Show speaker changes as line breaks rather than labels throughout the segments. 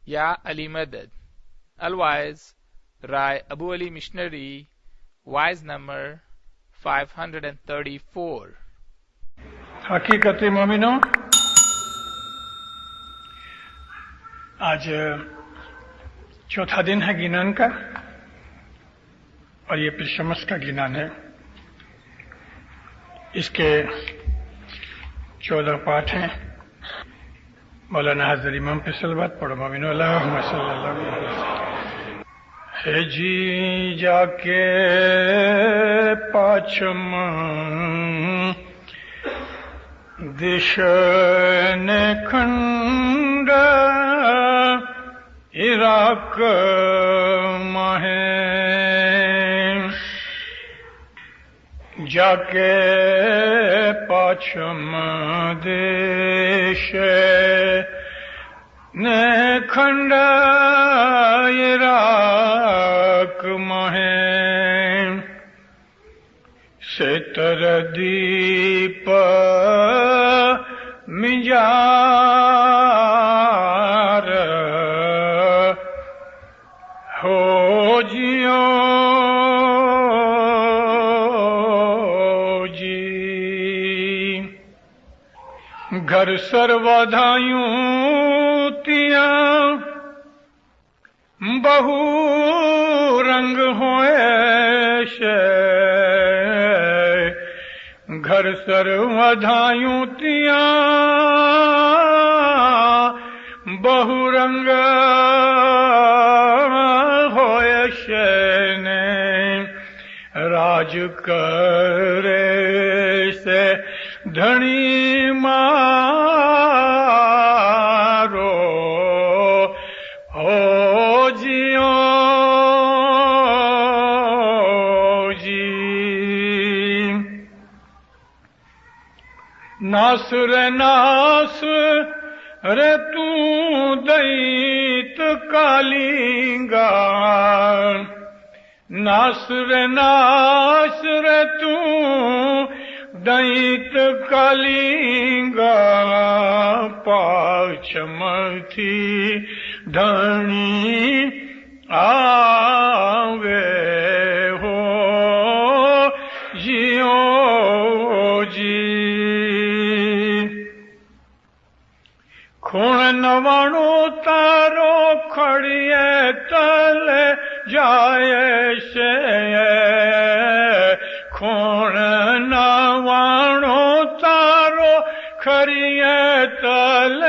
Ya Ali Madad. Otherwise, Rai Abu Ali Missionary, wise number 534.
حقیقت مومنوں، آج چوتھا دن ہے گینان کا، اور یہ پھر شمس کا گینان ہے۔ اس کے 14 پارٹ ہیں۔ مولانا حضرت امام پہ صلوات پڑھو مومنو، اللہم صلی اللہ علیہ وسلم۔ ہے جی جا کے پاچم دشن کھنڈ عراق ماہ جا کے پاچم دیش نے کھنڈ عراق ماہ ستر دیپ مجار ہو جیو جی گھر سر ودھائیوں تیاں بہو رنگ ہوئے شے گھر سر ودھائیوں تیاں بہو رنگ ہوئے شے نے راج کرے سے دھنی مارو ہو جیو جی ناصر ناصر تو دیت کالینگا ناصر ناصر تو دیت کالینگا پاچم تھی دھنی آوے ہو جیو جی کھون نوانو تارو کھڑیے تل جائے شے کھون نوانو تارو کھڑیے تل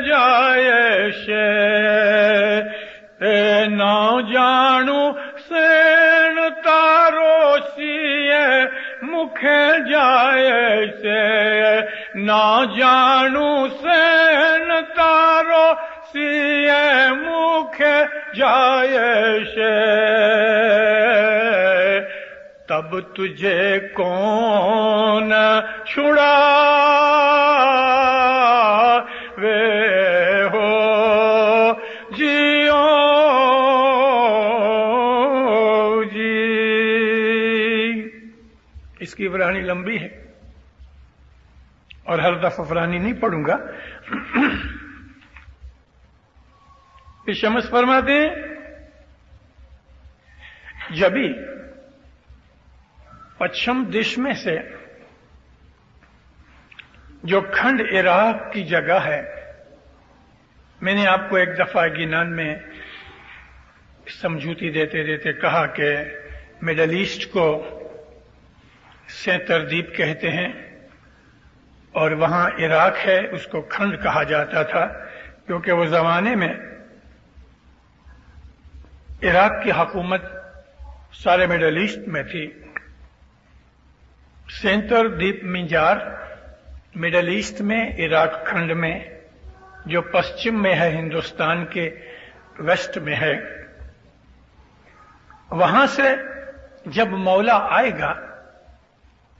جائے شے اے نہ جانو سین تارو سیے مکھے جائے سے نہ جانو سین تارو سیے مکھے جائے سے تب تجھے کون چھڑا وے ہو جیو جی اس کی عبرانی لمبی ہے اور ہر دفعہ عبرانی نہیں پڑھوں گا۔ پھر شمس فرماتے ہیں جبھی پچھم دش میں سے جو کھنڈ عراق کی جگہ ہے، میں نے آپ کو ایک دفعہ گینان میں سمجھوتی دیتے دیتے کہا کہ مڈل ایسٹ کو سیتردیپ کہتے ہیں اور وہاں عراق ہے، اس کو کھنڈ کہا جاتا تھا کیونکہ وہ زمانے میں عراق کی حکومت سارے مڈل ایسٹ میں تھی۔ سینتر دیپ منجار مڈل ایسٹ میں، عراق کھنڈ میں، جو پشچم میں ہے، ہندوستان کے ویسٹ میں ہے۔ وہاں سے جب مولا آئے گا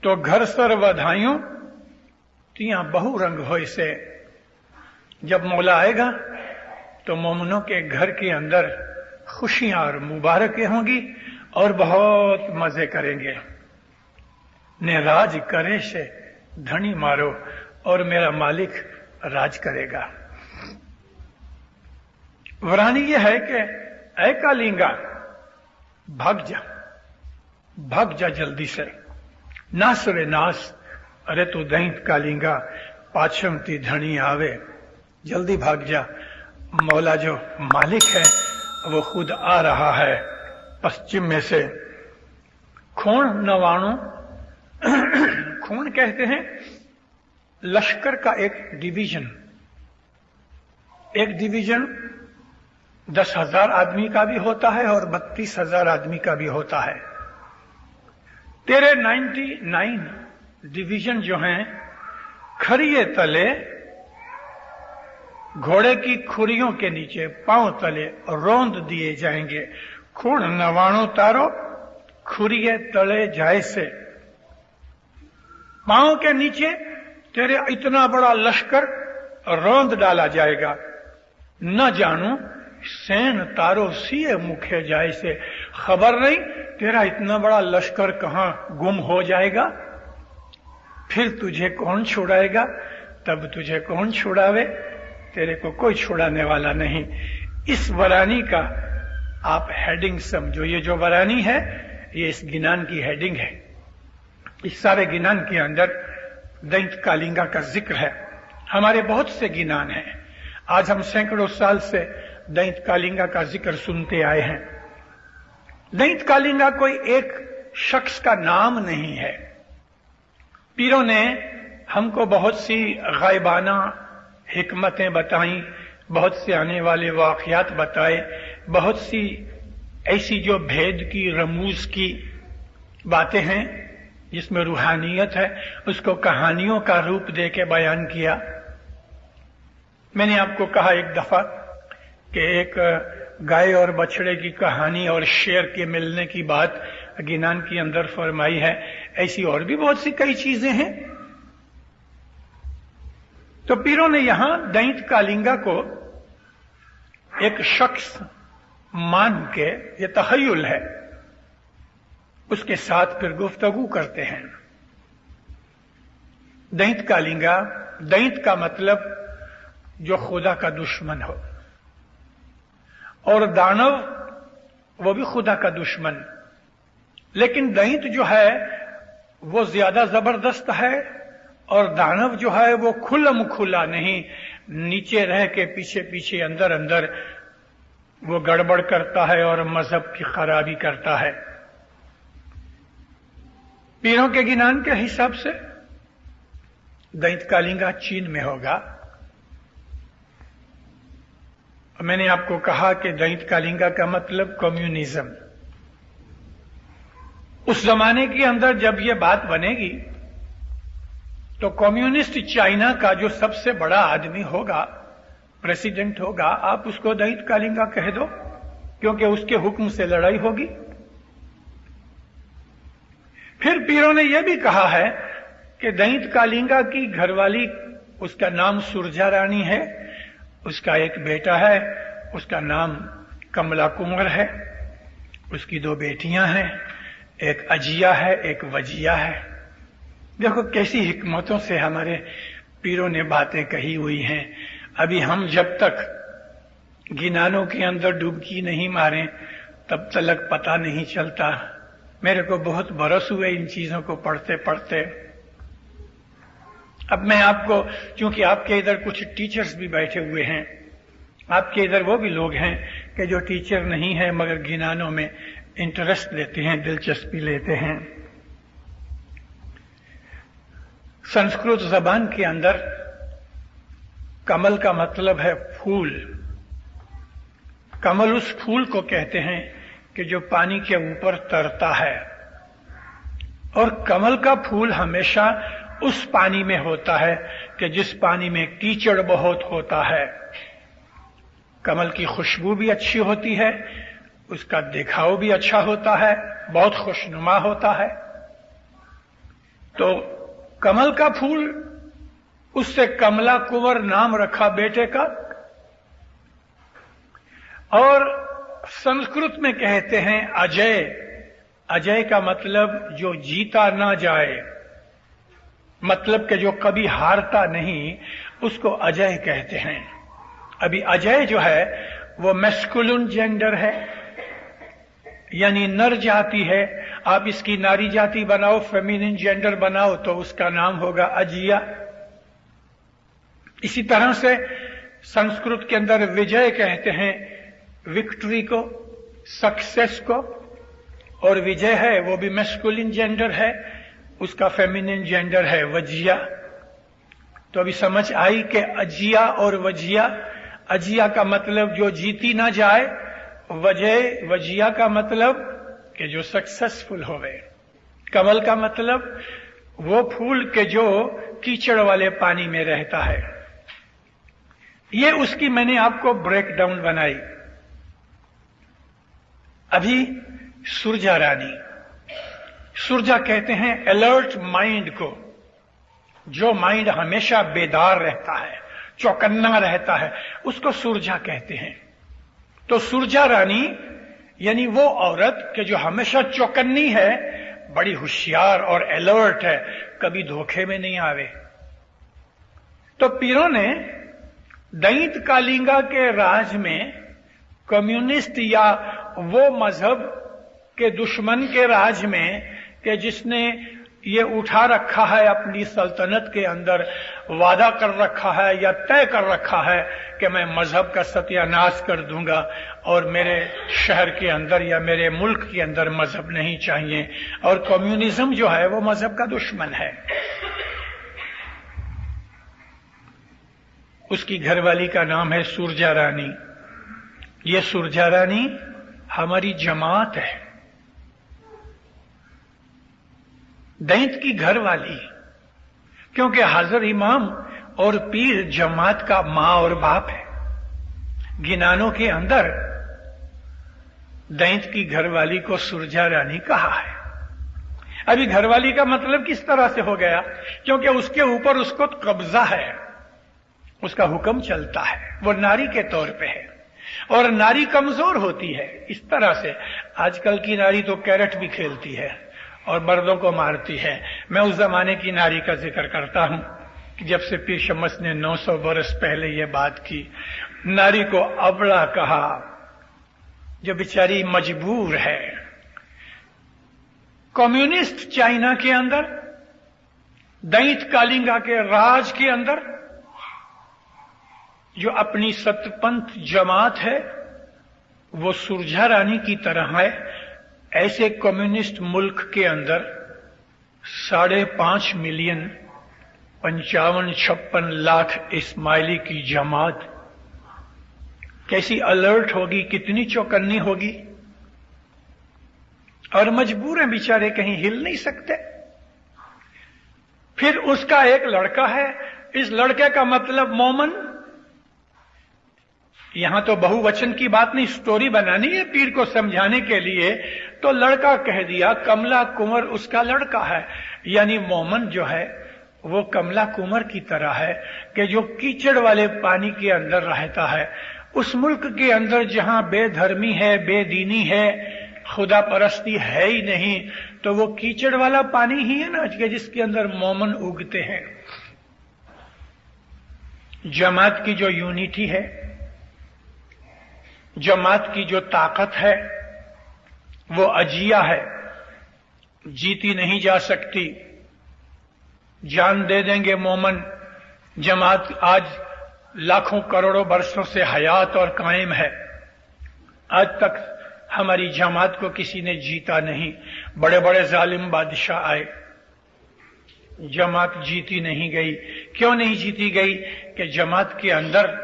تو گھر سر ودھائیوں تیاں بہو رنگ ہوئے سے جب مولا آئے گا تو مومنوں کے گھر کے اندر خوشیاں اور مبارکیں ہوں گی اور بہت مزے کریں گے۔ نے راج کرے سے دھنی مارو، اور میرا مالک راج کرے گا۔ वरानी यह है कि ऐ कालिंगा, भाग जा जल्दी से, नास रे नास, अरे तू दैत कालिंगा, पाछमती धनी आवे, जल्दी भाग जा। मौला जो मालिक है वो खुद आ रहा है पश्चिम में से। खून नवाणु, खून कहते हैं लश्कर का एक डिवीजन। एक डिवीजन 10,000 आदमी का भी होता है और 32,000 आदमी का भी होता है। तेरे 99 डिवीजन जो हैं खरिये तले, घोड़े की खुरियों के नीचे पांव तले रोंद दिए जाएंगे। खून नवाणो तारो, खुरिये तले जाए से। पांव के नीचे तेरे इतना बड़ा लश्कर रोंद डाला जाएगा। न जानू सैन तारो सीए मुखे जाए से, खबर नहीं तेरा इतना बड़ा लश्कर कहां गुम हो जाएगा। फिर तुझे कौन छुड़ाएगा, तब तुझे कौन छुड़ावे, तेरे को कोई छुड़ाने वाला नहीं। इस वरानी का आप हेडिंग समझो। ये जो वरानी है ये इस गिनान की हेडिंग है। इस सारे गिनान के अंदर दैत कालिंगा का जिक्र है। हमारे बहुत से गिनान हैं। आज हम सैकड़ों साल से दैत कालिंगा का जिक्र सुनते आए हैं। दैत कालिंगा कोई एक शख्स का नाम नहीं है। पीरों ने हमको बहुत सी गायबाना हिकमतें बताई, बहुत से आने वाले वाकयात बताए, बहुत सी ऐसी जो भेद की रमूज की बातें हैं जिसमें रूहानियत है, उसको कहानियों का रूप दे के बयान किया। मैंने आपको कहा एक दफा कि एक गाय और बछड़े की कहानी और शेर के मिलने की बात गिनान के अंदर फरमाई है। ऐसी और भी बहुत सी कई चीजें हैं। तो पीरों ने यहां दैत कालिंगा को एक शख्स मान के, ये तखय्युल है, उसके साथ फिर गुफ्तगू करते हैं। दैत कालिंगा, दैत का मतलब जो खुदा का दुश्मन हो, और दानव वो भी खुदा का दुश्मन। लेकिन दैत जो है वो ज्यादा जबरदस्त है और दानव जो है वो खुल्लम खुला नहीं, नीचे रह के पीछे पीछे अंदर अंदर वो गड़बड़ करता है और मजहब की खराबी करता है। पीरों के गिनान के हिसाब से दैत कालिंगा चीन में होगा। मैंने आपको कहा कि दैत कालिंगा का मतलब कम्युनिज्म। उस जमाने के अंदर जब ये बात बनेगी तो कम्युनिस्ट चाइना का जो सबसे बड़ा आदमी होगा, प्रेसिडेंट होगा, आप उसको दैत कालिंगा कह दो, क्योंकि उसके हुक्म से लड़ाई होगी। फिर पीरों ने यह भी कहा है कि दैत कालिंगा की घरवाली, उसका नाम सुरजा रानी है, उसका एक बेटा है, उसका नाम कमला कुंवर है, उसकी 2 बेटियां हैं, एक अजिया है, एक वजिया है। देखो कैसी हिकमतों से हमारे पीरों ने बातें कही हुई हैं। अभी हम जब तक गिनानों के अंदर डुबकी नहीं मारें तब तक पता नहीं चलता। मेरे को बहुत बरस हुए इन चीजों को पढ़ते पढ़ते। अब मैं आपको, क्योंकि आपके इधर कुछ टीचर्स भी बैठे हुए हैं, आपके इधर वो भी लोग हैं कि जो टीचर नहीं है मगर गिनानों में इंटरेस्ट लेते हैं, दिलचस्पी लेते हैं। संस्कृत जबान के अंदर कमल का मतलब है फूल। कमल उस फूल को कहते हैं कि जो पानी के ऊपर तरता है, और कमल का फूल हमेशा उस पानी में होता है कि जिस पानी में कीचड़ बहुत होता है। कमल की खुशबू भी अच्छी होती है, उसका दिखाव भी अच्छा होता है, बहुत खुशनुमा होता है। तो कमल का फूल, उससे कमला कुंवर नाम रखा बेटे का। और संस्कृत में कहते हैं अजय। अजय का मतलब जो जीता ना जाए, मतलब कि जो कभी हारता नहीं, उसको अजय कहते हैं। अभी अजय जो है वो मैस्कुलिन जेंडर है, यानी नर जाति है। आप इसकी नारी जाति बनाओ, फेमिनिन जेंडर बनाओ, तो उसका नाम होगा अजिया। इसी तरह से संस्कृत के अंदर विजय कहते हैं विक्ट्री को, सक्सेस को, और विजय है वो भी मैस्कुलिन जेंडर है, उसका फेमिनिन जेंडर है वजिया। तो अभी समझ आई कि अजिया और वजिया, अजिया का मतलब जो जीती ना जाए, वजिया का मतलब कि जो सक्सेसफुल होवे। कमल का मतलब वो फूल के जो कीचड़ वाले पानी में रहता है। ये उसकी मैंने आपको ब्रेकडाउन बनाई। अभी सुरजा रानी, सुरजा कहते हैं अलर्ट माइंड को, जो माइंड हमेशा बेदार रहता है, चौकन्ना रहता है, उसको सुरजा कहते हैं। तो सुरजा रानी यानी वो औरत कि जो हमेशा चौकन्नी है, बड़ी होशियार और अलर्ट है, कभी धोखे में नहीं आवे। तो पीरों ने दैत कालिंगा के राज में कम्युनिस्ट या वो मजहब के दुश्मन के राज में कि जिसने ये उठा रखा है अपनी सल्तनत के अंदर, वादा कर रखा है या तय कर रखा है कि मैं मजहब का सत्यानाश कर दूंगा और मेरे शहर के अंदर या मेरे मुल्क के अंदर मजहब नहीं चाहिए, और कम्युनिज्म जो है वो मजहब का दुश्मन है। उसकी घरवाली का नाम है सुरजा रानी। ये सुरजा रानी हमारी जमात है, दैत की घरवाली, क्योंकि हाजिर इमाम और पीर जमात का मां और बाप है। गिनानों के अंदर दैत की घरवाली को सुरजा रानी कहा है। अभी घरवाली का मतलब किस तरह से हो गया, क्योंकि उसके ऊपर उसको कब्जा है, उसका हुक्म चलता है, वो नारी के तौर पे है, और नारी कमजोर होती है। इस तरह से आजकल की नारी तो कैरेट भी खेलती है और मर्दों को मारती है। मैं उस जमाने की नारी का जिक्र करता हूं कि जब से पीर शमस ने 900 बरस पहले यह बात की, नारी को अबला कहा, जो बेचारी मजबूर है। कम्युनिस्ट चाइना के अंदर, दैत कालिंगा के राज के अंदर, जो अपनी सतपंथ जमात है वो सुरजा रानी की तरह है। ऐसे कम्युनिस्ट मुल्क के अंदर 5.5 मिलियन 55-56 लाख इस्माइली की जमात कैसी अलर्ट होगी, कितनी चौकन्नी होगी, और मजबूर हैं बेचारे, कहीं हिल नहीं सकते। फिर उसका एक लड़का है, इस लड़के का मतलब मोमन। यहां तो बहुवचन की बात नहीं, स्टोरी बनानी है पीर को समझाने के लिए, तो लड़का कह दिया, कमला कुंवर उसका लड़का है। यानी मोमन जो है वो कमला कुंवर की तरह है कि जो कीचड़ वाले पानी के अंदर रहता है। उस मुल्क के अंदर जहां बेधर्मी है, बेदीनी है, खुदा परस्ती है ही नहीं, तो वो कीचड़ वाला पानी ही है ना कि जिसके अंदर मोमन उगते हैं। जमात की जो यूनिटी है, जमात की जो ताकत है, वो अजिया है, जीती नहीं जा सकती। जान दे देंगे मोमन। जमात आज लाखों करोड़ों वर्षों से हयात और कायम है। आज तक हमारी जमात को किसी ने जीता नहीं। बड़े बड़े जालिम बादशाह आए, जमात जीती नहीं गई। क्यों नहीं जीती गई? कि जमात के अंदर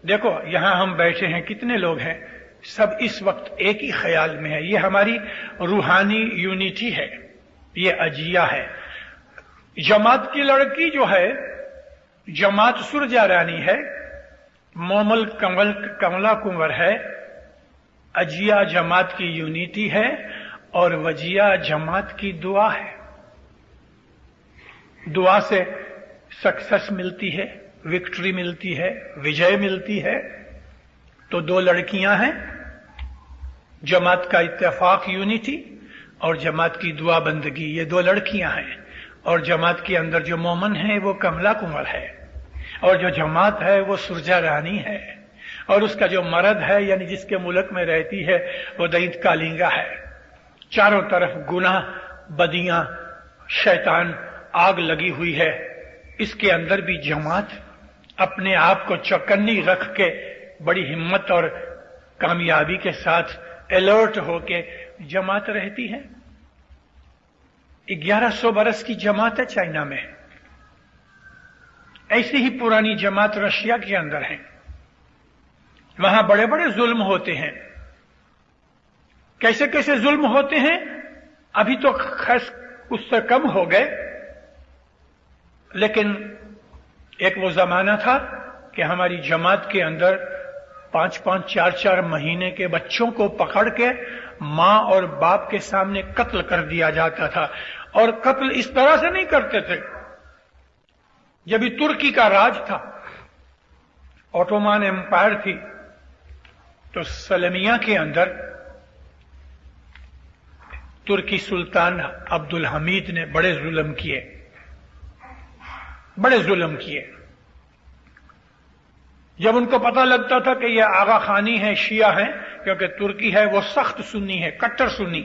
देखो, यहां हम बैठे हैं, कितने लोग हैं, सब इस वक्त एक ही ख्याल में है। ये हमारी रूहानी यूनिटी है, ये अजिया है। जमात की लड़की जो है, जमात सुरजा रानी है, मोमल कमला कुंवर है, अजिया जमात की यूनिटी है, और वजिया जमात की दुआ है। दुआ से सक्सेस मिलती है, विक्ट्री मिलती है, विजय मिलती है। तो दो लड़कियां हैं, जमात का इत्तेफाक यूनिटी और जमात की दुआ बंदगी, ये दो लड़कियां हैं। और जमात के अंदर जो मोमन है वो कमला कुंवर है, और जो जमात है वो सुरजा रानी है। और उसका जो मर्द है यानी जिसके मुल्क में रहती है वो दैत कालिंगा है। चारों तरफ गुनाह, बदियां, शैतान, आग लगी हुई है। इसके अंदर भी जमात अपने आप को चौकन्नी रख के बड़ी हिम्मत और कामयाबी के साथ अलर्ट होके जमात रहती है। 1100 बरस की जमात है चाइना में। ऐसी ही पुरानी जमात रशिया के अंदर है। वहां बड़े बड़े जुल्म होते हैं। कैसे कैसे जुल्म होते हैं अभी तो खैर उससे कम हो गए, लेकिन एक वो जमाना था कि हमारी जमात के अंदर 5-5, 4-4 महीने के बच्चों को पकड़ के मां और बाप के सामने कत्ल कर दिया जाता था। और कत्ल इस तरह से नहीं करते थे। जब भी तुर्की का राज था, ऑटोमान एम्पायर थी, तो सलमिया के अंदर तुर्की सुल्तान अब्दुल हमीद ने बड़े जुल्म किए, बड़े जुल्म किए। जब उनको पता लगता था कि ये आगा खानी है, शिया है, क्योंकि तुर्की है वो सख्त सुन्नी है, कट्टर सुन्नी,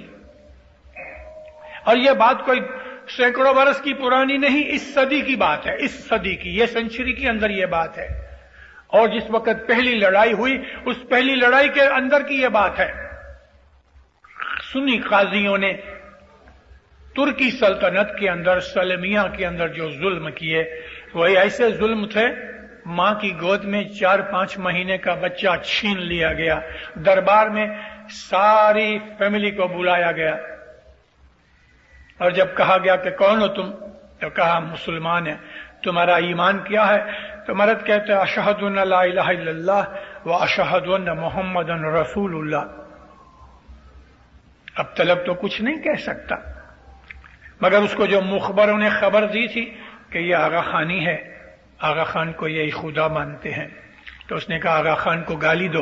और यह बात कोई सैकड़ों बरस की पुरानी नहीं, इस सदी की बात है, इस सदी की, ये सेंचुरी के अंदर ये बात है। और जिस वक्त पहली लड़ाई हुई उस पहली लड़ाई के अंदर की ये बात है। सुन्नी काजियों ने तुर्की सल्तनत के अंदर, सलमिया के अंदर जो जुल्म किए, वही ऐसे जुल्म थे, मां की गोद में 4-5 महीने का बच्चा छीन लिया गया। दरबार में सारी फैमिली को बुलाया गया और जब कहा गया कि कौन हो तुम, तो कहा मुसलमान है। तुम्हारा ईमान क्या है? तो मर्द कहते हैं अशहदु अन ला इलाहा इल्लल्लाह व अशहदु अन्न मुहम्मदन रसूलुल्लाह। अब तलब तो कुछ नहीं कह सकता, मगर उसको जो मुखबरों ने खबर दी थी कि ये आगा खानी है, आगा खान को यही खुदा मानते हैं, तो उसने कहा आगा खान को गाली दो।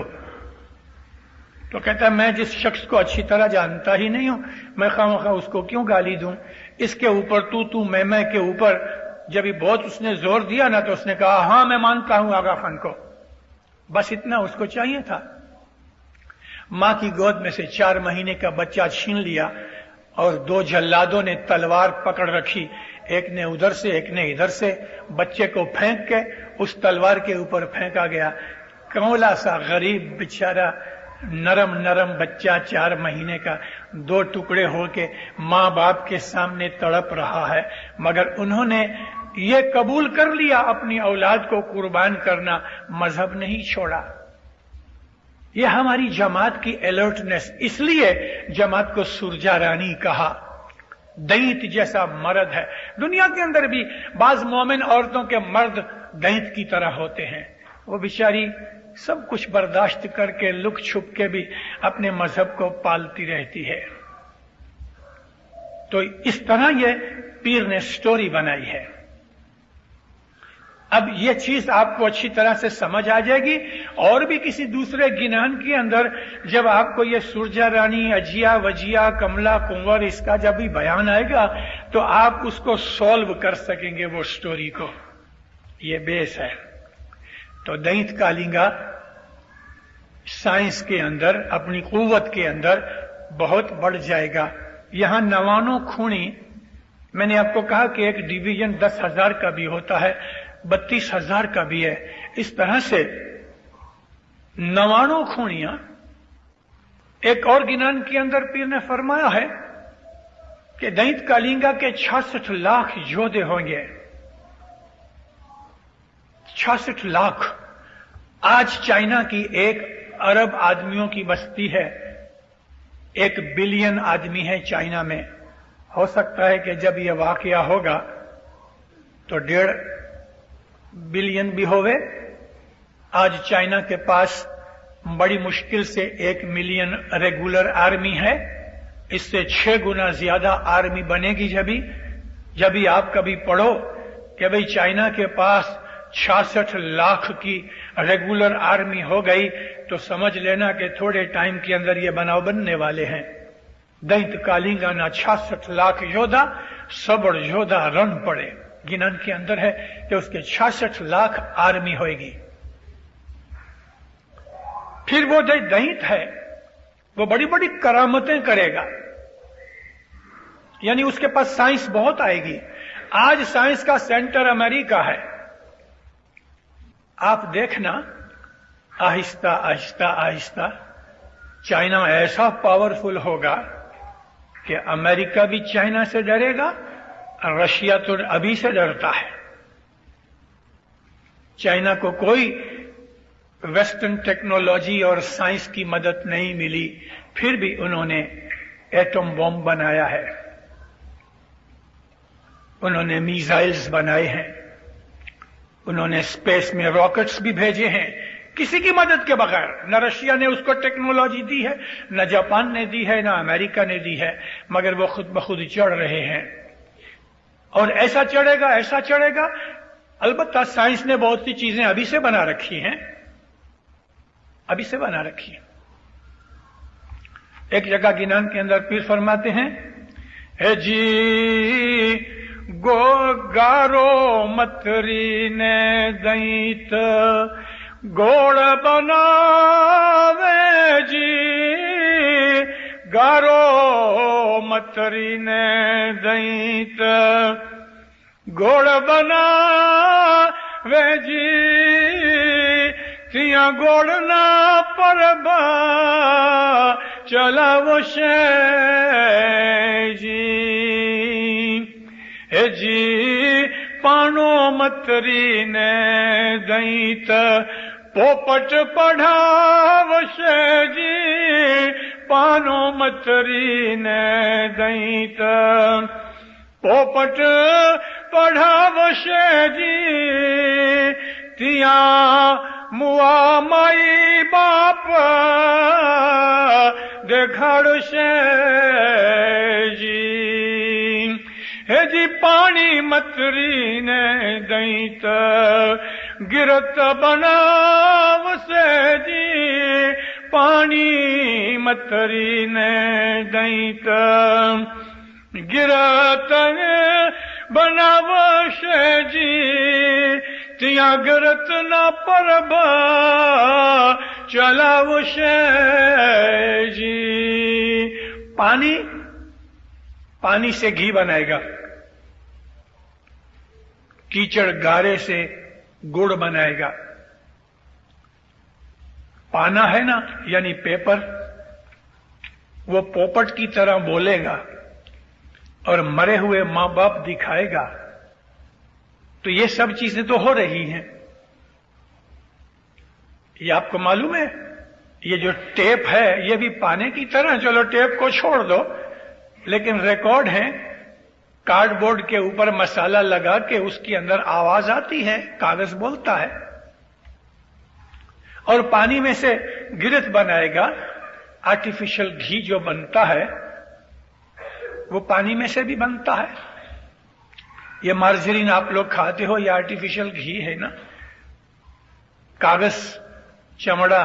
तो कहता है मैं जिस शख्स को अच्छी तरह जानता ही नहीं हूं, मैं खामखा उसको क्यों गाली दूं। इसके ऊपर तू मैं के ऊपर जब ही बहुत उसने जोर दिया ना, तो उसने कहा हां मैं मानता हूं आगा खान को। बस इतना उसको चाहिए था। मां की गोद में से 4 महीने का बच्चा छीन लिया और 2 जल्लादों ने तलवार पकड़ रखी, एक ने उधर से एक ने इधर से। बच्चे को फेंक के उस तलवार के ऊपर फेंका गया। कमला सा गरीब बेचारा नरम नरम बच्चा 4 महीने का 2 टुकड़े होके मां बाप के सामने तड़प रहा है, मगर उन्होंने ये कबूल कर लिया अपनी औलाद को कुर्बान करना, मजहब नहीं छोड़ा। ये हमारी जमात की अलर्टनेस, इसलिए जमात को सुरजा रानी कहा। दैत जैसा मर्द है। दुनिया के अंदर भी बाज मोमिन औरतों के मर्द दैत की तरह होते हैं। वो बेचारी सब कुछ बर्दाश्त करके लुक छुप के भी अपने मजहब को पालती रहती है। तो इस तरह ये पीर ने स्टोरी बनाई है। अब ये चीज आपको अच्छी तरह से समझ आ जाएगी। और भी किसी दूसरे गिनान के अंदर जब आपको ये सुरजा रानी, अजिया, वजिया, कमला, कुंवर, इसका जब भी बयान आएगा तो आप उसको सॉल्व कर सकेंगे वो स्टोरी को। ये बेस है। तो दैत कालिंगा साइंस के अंदर, अपनी कुव्वत के अंदर बहुत बढ़ जाएगा। यहां 99 खूनी, मैंने आपको कहा कि एक डिवीजन 10,000 का भी होता है, 32,000 का भी है। इस तरह से 99 खूनियां। एक और गिनान के अंदर पीर ने फरमाया है कि दैत कालिंगा के 66 लाख योद्धे होंगे। 66 लाख। आज चाइना की 1 अरब आदमियों की बस्ती है, 1 बिलियन आदमी है चाइना में। हो सकता है कि जब यह वाकया होगा तो 1.5 बिलियन भी होवे। आज चाइना के पास बड़ी मुश्किल से 1 मिलियन रेगुलर आर्मी है। इससे 6 गुना ज्यादा आर्मी बनेगी। जब भी आप कभी पढ़ो कि भाई चाइना के पास 66 लाख की रेगुलर आर्मी हो गई, तो समझ लेना कि थोड़े टाइम के अंदर ये बनाव बनने वाले हैं। दैत कालिंगा ना 66 लाख योद्धा, सबड़ योद्धा रन पड़े। गिनन के अंदर है कि उसके 66 लाख आर्मी होगी। फिर वो जो दैत है वो बड़ी बड़ी करामतें करेगा, यानी उसके पास साइंस बहुत आएगी। आज साइंस का सेंटर अमेरिका है। आप देखना आहिस्ता आहिस्ता आहिस्ता चाइना ऐसा पावरफुल होगा कि अमेरिका भी चाइना से डरेगा, और रशिया तो अभी से डरता है। चाइना को कोई वेस्टर्न टेक्नोलॉजी और साइंस की मदद नहीं मिली, फिर भी उन्होंने एटम बॉम्ब बनाया है, उन्होंने मिसाइल्स बनाए हैं, उन्होंने स्पेस में रॉकेट्स भी भेजे हैं, किसी की मदद के बगैर। न रशिया ने उसको टेक्नोलॉजी दी है, न जापान ने दी है, न अमेरिका ने दी है, मगर वो खुद ब खुद चढ़ रहे हैं। और ऐसा चढ़ेगा, ऐसा चढ़ेगा। अलबत्ता साइंस ने बहुत सी चीजें अभी से बना रखी हैं, अभी से बना रखी है। एक जगह गिनान के अंदर पीर फरमाते हैं, हे जी गो गारो मतरी ने दैत गोड़ बनावे जी, गारो मतरी ने दैत गोड़ बनावे जी, तिया गोड़ ना परबा चलावो शे जी। हे जी पानो मतरी ने दैत पोपट पढ़ावशे जी, पानो मतरी ने दैत पोपट पढ़ावशे जी, तिया मुआ माई बाप देखाड़शे जी। हे जी पानी मतरी ने दैत गिरत बनावसे जी, पानी मतरी ने दैत गिरत बनावसे जी, तिया गिरत न परब चलावसे जी। पानी से घी बनाएगा, कीचड़ गारे से गुड़ बनाएगा। पाना है ना, यानी पेपर, वो पोपट की तरह बोलेगा और मरे हुए मां बाप दिखाएगा। तो ये सब चीजें तो हो रही हैं। ये आपको मालूम है, ये जो टेप है ये भी पाने की तरह, चलो टेप को छोड़ दो, लेकिन रिकॉर्ड है, कार्डबोर्ड के ऊपर मसाला लगा के उसके अंदर आवाज आती है, कागज बोलता है। और पानी में से गिरत बनाएगा। आर्टिफिशियल घी जो बनता है वो पानी में से भी बनता है। ये मार्जरीन आप लोग खाते हो, ये आर्टिफिशियल घी है ना। कागज, चमड़ा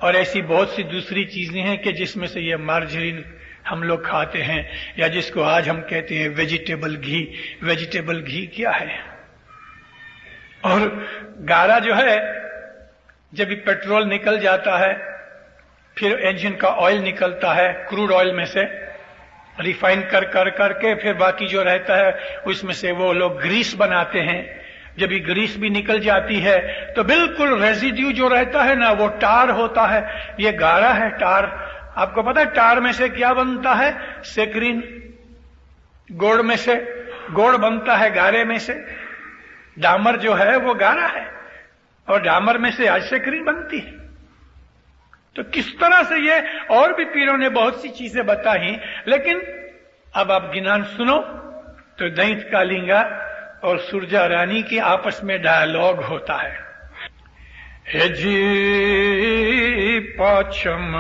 और ऐसी बहुत सी दूसरी चीजें हैं कि जिसमें से ये मार्जरीन हम लोग खाते हैं, या जिसको आज हम कहते हैं वेजिटेबल घी। वेजिटेबल घी क्या है? और गारा जो है, जब भी पेट्रोल निकल जाता है, फिर इंजन का ऑयल निकलता है क्रूड ऑयल में से, रिफाइन कर करके फिर बाकी जो रहता है उसमें से वो लोग ग्रीस बनाते हैं। जब ये ग्रीस भी निकल जाती है तो बिल्कुल रेजिड्यू जो रहता है ना, वो टार होता है। ये गारा है, टार। आपको पता है टार में से क्या बनता है? सेक्रिन। गोड़ में से गोड़ बनता है गारे में से। डामर जो है वो गारा है और डामर में से आज सेक्रिन बनती है। तो किस तरह से ये, और भी पीरों ने बहुत सी चीजें बताई, लेकिन अब आप गिनान सुनो तो दैत कालिंगा और सुरजा रानी के आपस में डायलॉग होता है। हे जी पाछम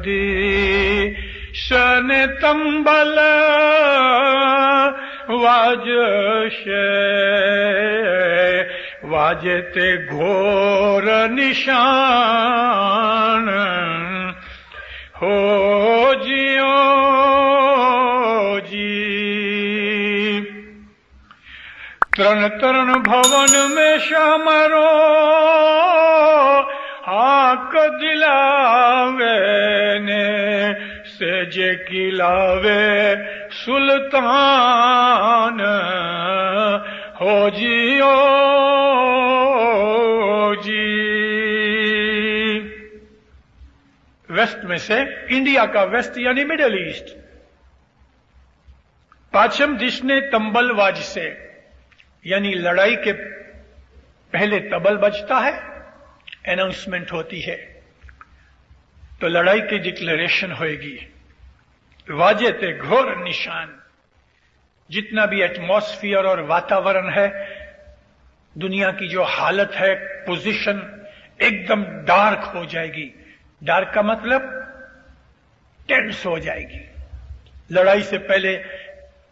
दी शन तंबल वाजशे वाजते घोर निशान हो जियो जी। तरण तरण भवन में शामरो हाक दिलावे ने सेजे किलावे सुल्तान हो जियो जी। वेस्ट में से, इंडिया का वेस्ट यानी मिडिल ईस्ट, पाचम जिसने तंबलवाज से, यानी लड़ाई के पहले तबल बजता है, अनाउंसमेंट होती है, तो लड़ाई की डिक्लेरेशन होगी। वाजे ते घोर निशान, जितना भी एटमॉस्फियर और वातावरण है, दुनिया की जो हालत है, पोजीशन एकदम डार्क हो जाएगी। डार्क का मतलब टेंस हो जाएगी। लड़ाई से पहले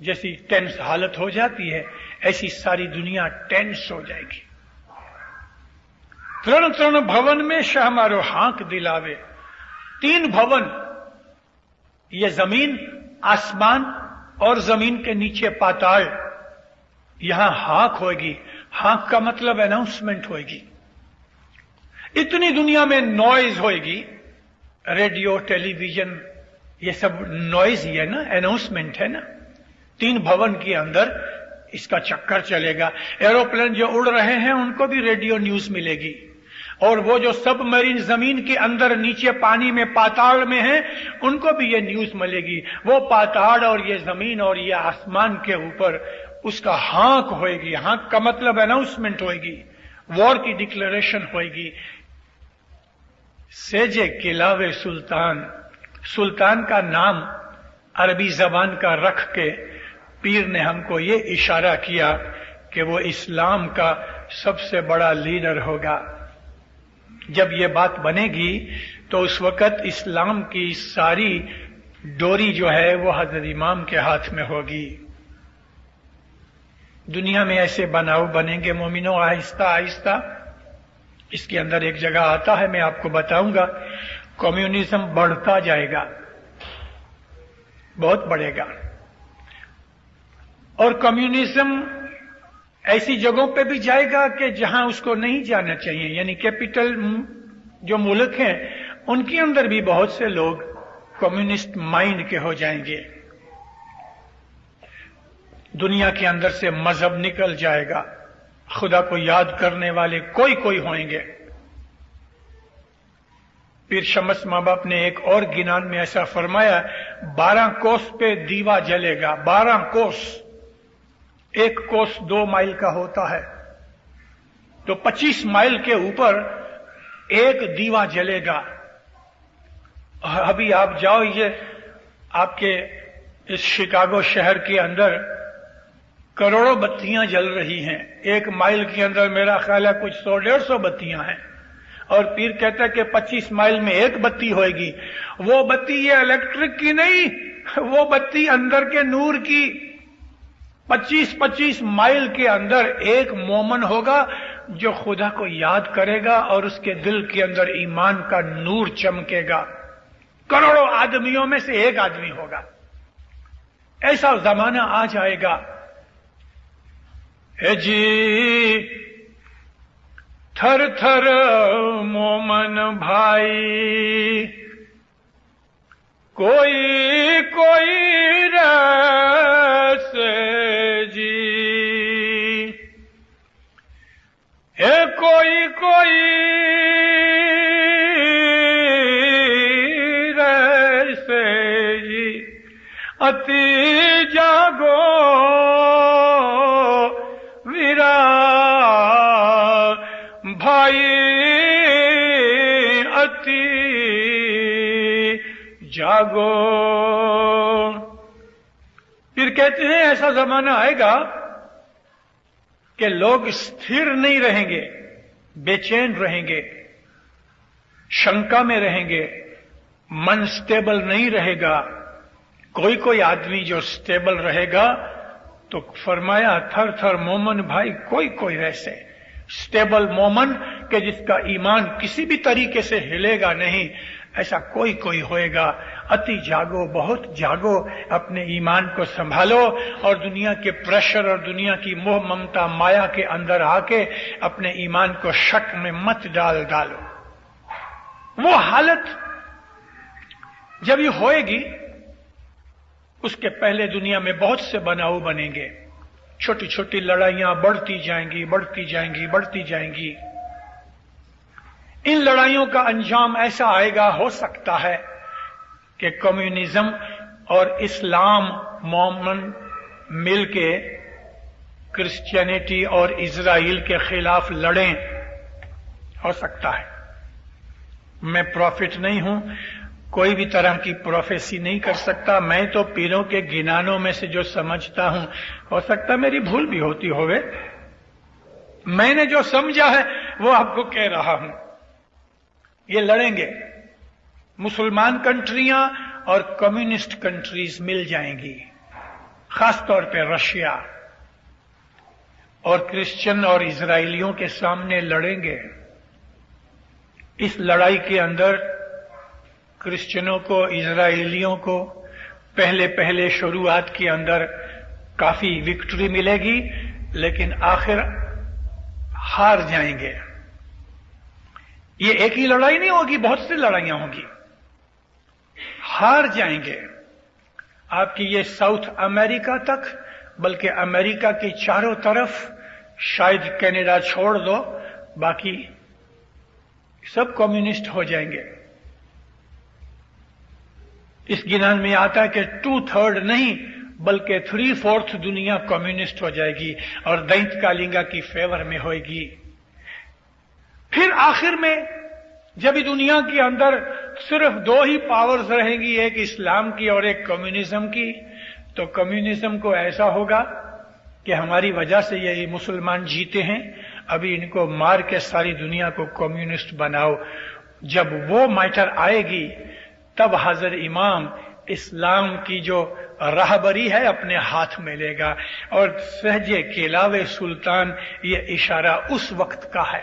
जैसी टेंस हालत हो जाती है, ऐसी सारी दुनिया टेंस हो जाएगी। त्रण त्रण भवन में शाह मारो हाक दिलावे। 3 भवन, ये जमीन, आसमान और जमीन के नीचे पाताल, यहां हाक होगी। हाक का मतलब अनाउंसमेंट होगी। इतनी दुनिया में नॉइज होगी, रेडियो, टेलीविजन, ये सब नॉइज ही है ना, अनाउंसमेंट है ना। 3 भवन के अंदर इसका चक्कर चलेगा। एरोप्लेन जो उड़ रहे हैं उनको भी रेडियो न्यूज मिलेगी, और वो जो सबमरीन जमीन के अंदर नीचे पानी में पाताल में हैं, उनको भी ये न्यूज मिलेगी। वो पाताल और ये जमीन और ये आसमान के ऊपर उसका हाक होएगी। हाक का मतलब अनाउंसमेंट होएगी, वॉर की डिक्लेरेशन होएगी। सेजे किलावे सुल्तान, सुल्तान का नाम अरबी जबान का रख के पीर ने हमको ये इशारा किया कि वो इस्लाम का सबसे बड़ा लीडर होगा। जब ये बात बनेगी तो उस वक्त इस्लाम की सारी डोरी जो है वो हजरत इमाम के हाथ में होगी। दुनिया में ऐसे बनाव बनेंगे मोमिनों, आहिस्ता आहिस्ता। इसके अंदर एक जगह आता है, मैं आपको बताऊंगा, कम्युनिज्म बढ़ता जाएगा, बहुत बढ़ेगा। और कम्युनिज्म ऐसी जगहों पे भी जाएगा कि जहां उसको नहीं जाना चाहिए, यानी कैपिटल जो मुल्क हैं उनके अंदर भी बहुत से लोग कम्युनिस्ट माइंड के हो जाएंगे। दुनिया के अंदर से मजहब निकल जाएगा, खुदा को याद करने वाले कोई कोई होंगे। पीर शमस माँ बाप ने एक और गिनान में ऐसा फरमाया, 12 कोस पे दीवा जलेगा। 12 कोस, 1 कोस 2 माइल का होता है, तो 25 माइल के ऊपर एक दीवा जलेगा। अभी आप जाओ, ये आपके इस शिकागो शहर के अंदर करोड़ों बत्तियां जल रही हैं। 1 माइल के अंदर मेरा ख्याल है कुछ 100-150 बत्तियां हैं, और पीर कहता है कि 25 माइल में 1 बत्ती होएगी। वो बत्ती ये इलेक्ट्रिक की नहीं, वो बत्ती अंदर के नूर की। 25-25 माइल के अंदर एक मोमन होगा जो खुदा को याद करेगा और उसके दिल के अंदर ईमान का नूर चमकेगा। करोड़ों आदमियों में से एक आदमी होगा। ऐसा जमाना आ जाएगा। है जी थर थर मोमन भाई, कोई कोई रैसे जी, है कोई कोई रैसे जी, अति जागो वीरा भाई, अति जागो। फिर कहते हैं ऐसा जमाना आएगा कि लोग स्थिर नहीं रहेंगे, बेचैन रहेंगे, शंका में रहेंगे, मन स्टेबल नहीं रहेगा। कोई कोई आदमी जो स्टेबल रहेगा, तो फरमाया थर थर मोमन भाई, कोई कोई वैसे स्टेबल मोमन के जिसका ईमान किसी भी तरीके से हिलेगा नहीं, ऐसा कोई कोई होएगा। अति जागो, बहुत जागो, अपने ईमान को संभालो और दुनिया के प्रेशर और दुनिया की मोह ममता माया के अंदर आके अपने ईमान को शक में मत डालो। वो हालत जब ये होएगी, उसके पहले दुनिया में बहुत से बनाव बनेंगे। छोटी छोटी लड़ाइयां बढ़ती जाएंगी, बढ़ती जाएंगी, बढ़ती जाएंगी। इन लड़ाइयों का अंजाम ऐसा आएगा, हो सकता है कि कम्युनिज्म और इस्लाम मोमन मिलके क्रिश्चियनिटी और इजराइल के खिलाफ लड़ें, हो सकता है। मैं प्रॉफिट नहीं हूं, कोई भी तरह की प्रोफेसी नहीं कर सकता। मैं तो पीरों के गिनानों में से जो समझता हूं, हो सकता मेरी भूल भी होती होवे। मैंने जो समझा है वो आपको कह रहा हूं। ये लड़ेंगे, मुसलमान कंट्रियां और कम्युनिस्ट कंट्रीज मिल जाएंगी, खासतौर पे रशिया, और क्रिश्चियन और इजराइलियों के सामने लड़ेंगे। इस लड़ाई के अंदर क्रिश्चियनों को, इजराइलियों को पहले पहले शुरुआत के अंदर काफी विक्ट्री मिलेगी, लेकिन आखिर हार जाएंगे। ये एक ही लड़ाई नहीं होगी, बहुत सी लड़ाइयां होंगी। हार जाएंगे। आपकी ये साउथ अमेरिका तक, बल्कि अमेरिका के चारों तरफ, शायद कनाडा छोड़ दो, बाकी सब कम्युनिस्ट हो जाएंगे। इस गिनान में आता है कि 2/3 नहीं बल्कि 3/4 दुनिया कम्युनिस्ट हो जाएगी और दैत्य कालिंगा की फेवर में होएगी। फिर आखिर में जब दुनिया के अंदर सिर्फ 2 ही पावर्स रहेंगी, एक इस्लाम की और एक कम्युनिज्म की, तो कम्युनिज्म को ऐसा होगा कि हमारी वजह से ये मुसलमान जीते हैं, अभी इनको मार के सारी दुनिया को कम्युनिस्ट बनाओ। जब वो मैटर आएगी तब हजरत इमाम इस्लाम की जो राहबरी है अपने हाथ में लेगा, और सहजे केलावे सुल्तान ये इशारा उस वक्त का है।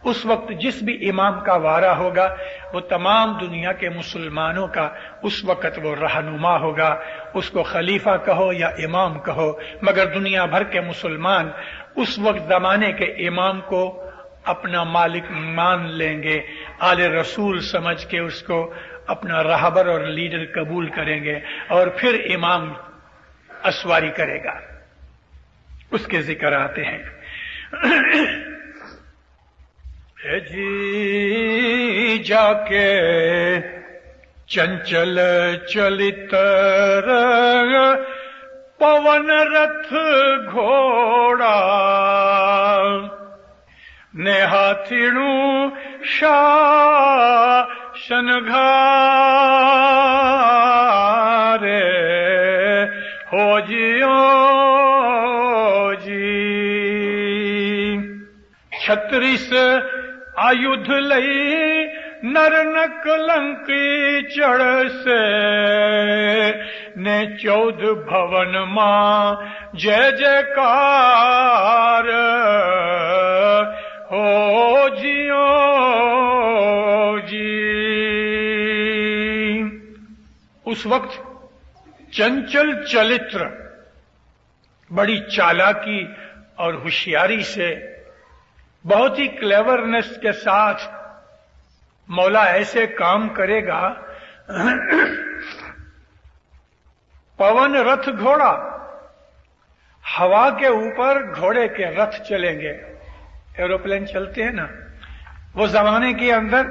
उस वक्त जिस भी इमाम का वारा होगा वो तमाम दुनिया के मुसलमानों का उस वक्त वो रहनुमा होगा। उसको खलीफा कहो या इमाम कहो, मगर दुनिया भर के मुसलमान उस वक्त जमाने के इमाम को अपना मालिक मान लेंगे, आले रसूल समझ के उसको अपना रहबर और लीडर कबूल करेंगे, और फिर इमाम असवारी करेगा। उसके जिक्र आते हैं। जी जाके चंचल चलित पवन रथ घोड़ा, ने हाथीणु शासन घारे, हो जियो जी। 36 आयुध लई नर नकलंकी चढ़ से, ने 14 भवन मां जय जयकार, हो जियो जी। उस वक्त चंचल चलित्र, बड़ी चालाकी और होशियारी से, बहुत ही क्लेवरनेस के साथ मौला ऐसे काम करेगा। पवन रथ घोड़ा, हवा के ऊपर घोड़े के रथ चलेंगे। एरोप्लेन चलते हैं ना, वो जमाने के अंदर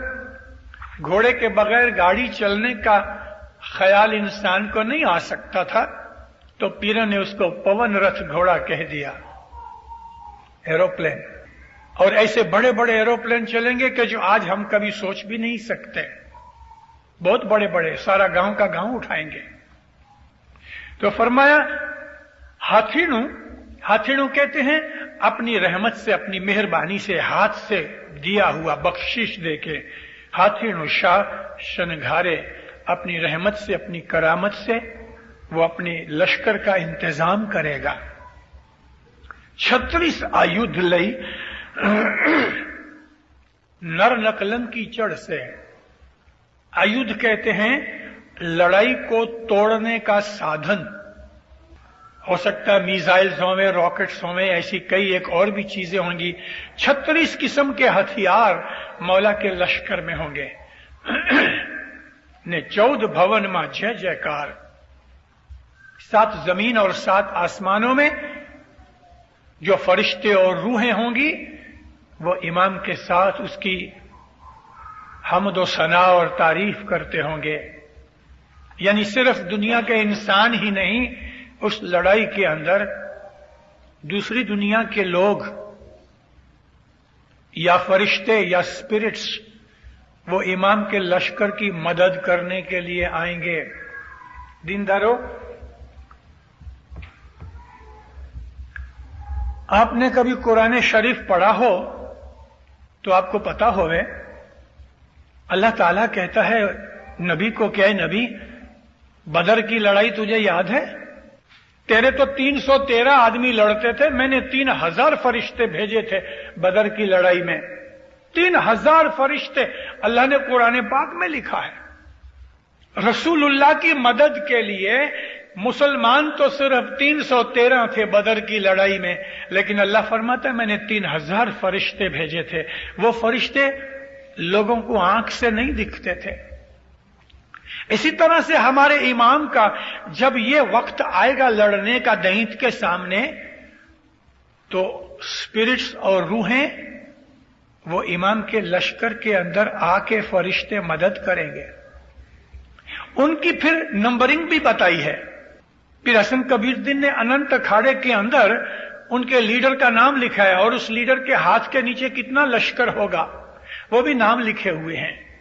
घोड़े के बगैर गाड़ी चलने का ख्याल इंसान को नहीं आ सकता था, तो पीर ने उसको पवन रथ घोड़ा कह दिया, एरोप्लेन। और ऐसे बड़े बड़े एरोप्लेन चलेंगे कि जो आज हम कभी सोच भी नहीं सकते, बहुत बड़े बड़े, सारा गांव का गांव उठाएंगे। तो फरमाया हाथीणु, हाथीणु कहते हैं अपनी रहमत से, अपनी मेहरबानी से, हाथ से दिया हुआ बख्शिश देके, हाथीणु शाह शनघारे, अपनी रहमत से, अपनी करामत से वो अपने लश्कर का इंतजाम करेगा। 36 आयुध लई नर नकलन की चढ़ से। आयुध कहते हैं लड़ाई को तोड़ने का साधन। हो सकता है मिसाइल्स होंगे, रॉकेट्स होंगे, ऐसी कई एक और भी चीजें होंगी। 36 किस्म के हथियार मौला के लश्कर में होंगे। ने 14 भवन में जय जयकार, 7 जमीन और 7 आसमानों में जो फरिश्ते और रूहें होंगी वो इमाम के साथ उसकी हम्द व सना और तारीफ करते होंगे। यानी सिर्फ दुनिया के इंसान ही नहीं, उस लड़ाई के अंदर दूसरी दुनिया के लोग या फरिश्ते या स्पिरिट्स वो इमाम के लश्कर की मदद करने के लिए आएंगे। दीनदारों, आपने कभी कुरान शरीफ पढ़ा हो तो आपको पता होवे, अल्लाह ताला कहता है नबी को, क्या है नबी, बदर की लड़ाई तुझे याद है? तेरे तो 313 आदमी लड़ते थे, मैंने 3000 फरिश्ते भेजे थे बदर की लड़ाई में। 3000 फरिश्ते अल्लाह ने कुरान पाक में लिखा है। रसूलुल्लाह की मदद के लिए मुसलमान तो सिर्फ 313 थे बदर की लड़ाई में, लेकिन अल्लाह फरमाता है मैंने 3000 फरिश्ते भेजे थे। वो फरिश्ते लोगों को आंख से नहीं दिखते थे। इसी तरह से हमारे इमाम का जब ये वक्त आएगा लड़ने का दैंत के सामने, तो स्पिरिट्स और रूहें वो इमाम के लश्कर के अंदर आके फरिश्ते मदद करेंगे। उनकी फिर नंबरिंग भी बताई है। फिर हसन कबीरुद्दीन ने अनंत अखाड़े के अंदर उनके लीडर का नाम लिखा है और उस लीडर के हाथ के नीचे कितना लश्कर होगा वो भी नाम लिखे हुए हैं।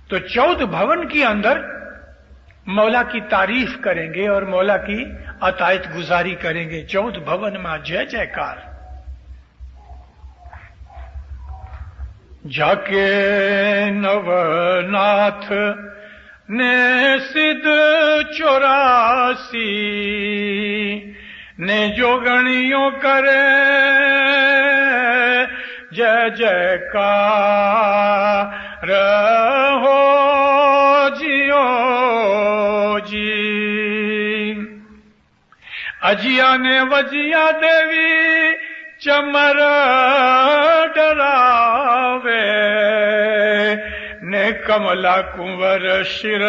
तो 14 भवन के अंदर मौला की तारीफ करेंगे और मौला की अतायत गुजारी करेंगे। 14 भवन में जय जयकार। जाके नवनाथ ने सिद्ध 84 ने जोगणियों करे जय जयकार हो जियो जी। अजिया ने वजिया देवी चमर डरावे ने कमला कुंवर शिर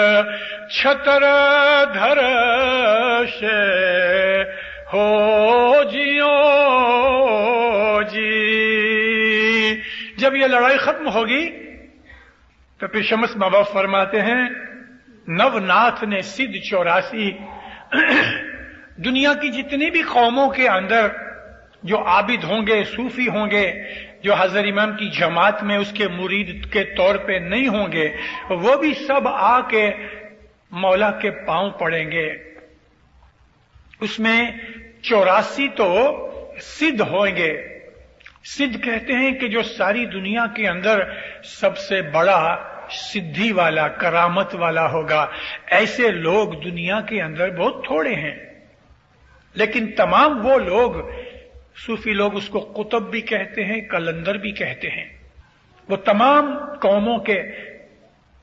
छतर धर से हो जियो जी। जब ये लड़ाई खत्म होगी तो फिर शम्स बाबा फरमाते हैं नवनाथ ने सिद्ध 84 दुनिया की जितनी भी कौमों के अंदर जो आबिद होंगे, सूफी होंगे, जो हजरत इमाम की जमात में उसके मुरीद के तौर पे नहीं होंगे, वो भी सब आके मौला के पांव पड़ेंगे। उसमें 84 तो सिद्ध होंगे। सिद्ध कहते हैं कि जो सारी दुनिया के अंदर सबसे बड़ा सिद्धि वाला, करामत वाला होगा। ऐसे लोग दुनिया के अंदर बहुत थोड़े हैं, लेकिन तमाम वो लोग, सूफी लोग उसको कुतुब भी कहते हैं, कलंदर भी कहते हैं, वो तमाम कौमों के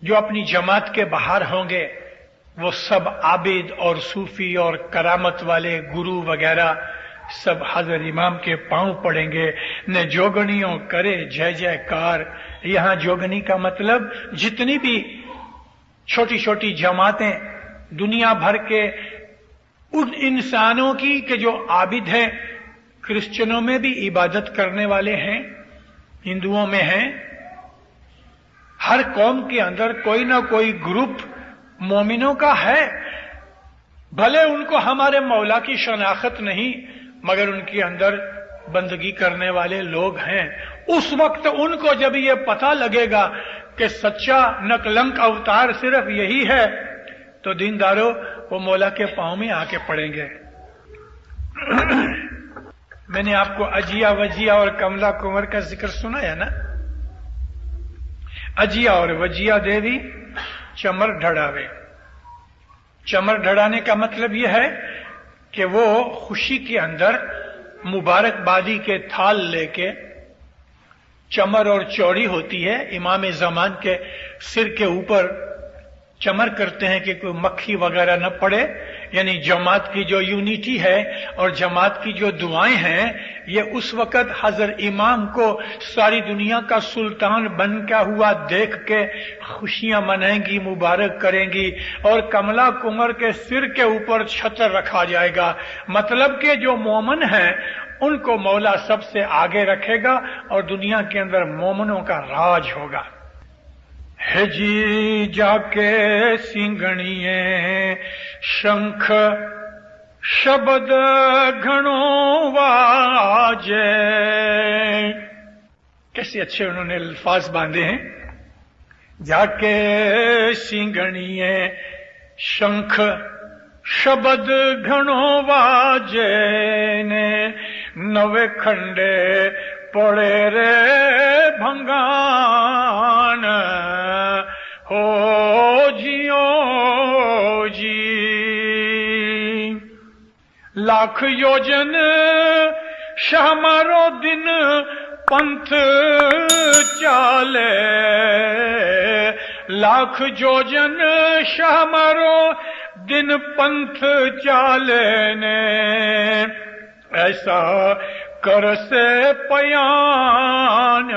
जो अपनी जमात के बाहर होंगे वो सब आबिद और सूफी और करामत वाले गुरु वगैरह सब हजरत इमाम के पांव पड़ेंगे। ने जोगनियों करे जय जयकार। यहां जोगनी का मतलब जितनी भी छोटी छोटी जमातें दुनिया भर के उन इंसानों की कि जो आबिद हैं, क्रिश्चियनों में भी इबादत करने वाले हैं, हिंदुओं में हैं, हर कौम के अंदर कोई ना कोई ग्रुप मोमिनों का है। भले उनको हमारे मौला की शनाख्त नहीं, मगर उनके अंदर बंदगी करने वाले लोग हैं। उस वक्त उनको जब ये पता लगेगा कि सच्चा नकलंक अवतार सिर्फ यही है, तो दीनदारों वो मौला के पांव में आके पड़ेंगे। मैंने आपको अजिया वजिया और कमला कुंवर का जिक्र सुनाया ना। अजिया और वजिया देवी चमर ढड़ावे। चमर ढड़ाने का मतलब यह है कि वो खुशी के अंदर मुबारकबादी के थाल लेके, चमर और चौड़ी होती है, इमाम ज़मान के सिर के ऊपर चमर करते हैं कि कोई मक्खी वगैरह न पड़े, यानी जमात की जो यूनिटी है और जमात की जो दुआएं हैं, ये उस वक्त हजरत इमाम को सारी दुनिया का सुल्तान बन का हुआ देख के खुशियां मनाएंगी, मुबारक करेंगी और कमला कुंवर के सिर के ऊपर छतर रखा जाएगा। मतलब कि जो मोमन हैं उनको मौला सबसे आगे रखेगा और दुनिया के अंदर मोमनों का राज होगा। है जी जाके सिंगणिए शंख शब्द घणो वाजे। कैसे अच्छे उन्होंने अल्फाज बांधे हैं। जाके सिंगणिए शंख शब्द घणो वाजे ने नवे खंडे पड़े रे भंगान हो जियो जी। लाख योजन शाह मारो दिन पंथ चाले। लाख योजन शाह मारो दिन पंथ चाले ने ऐसा कर से पयान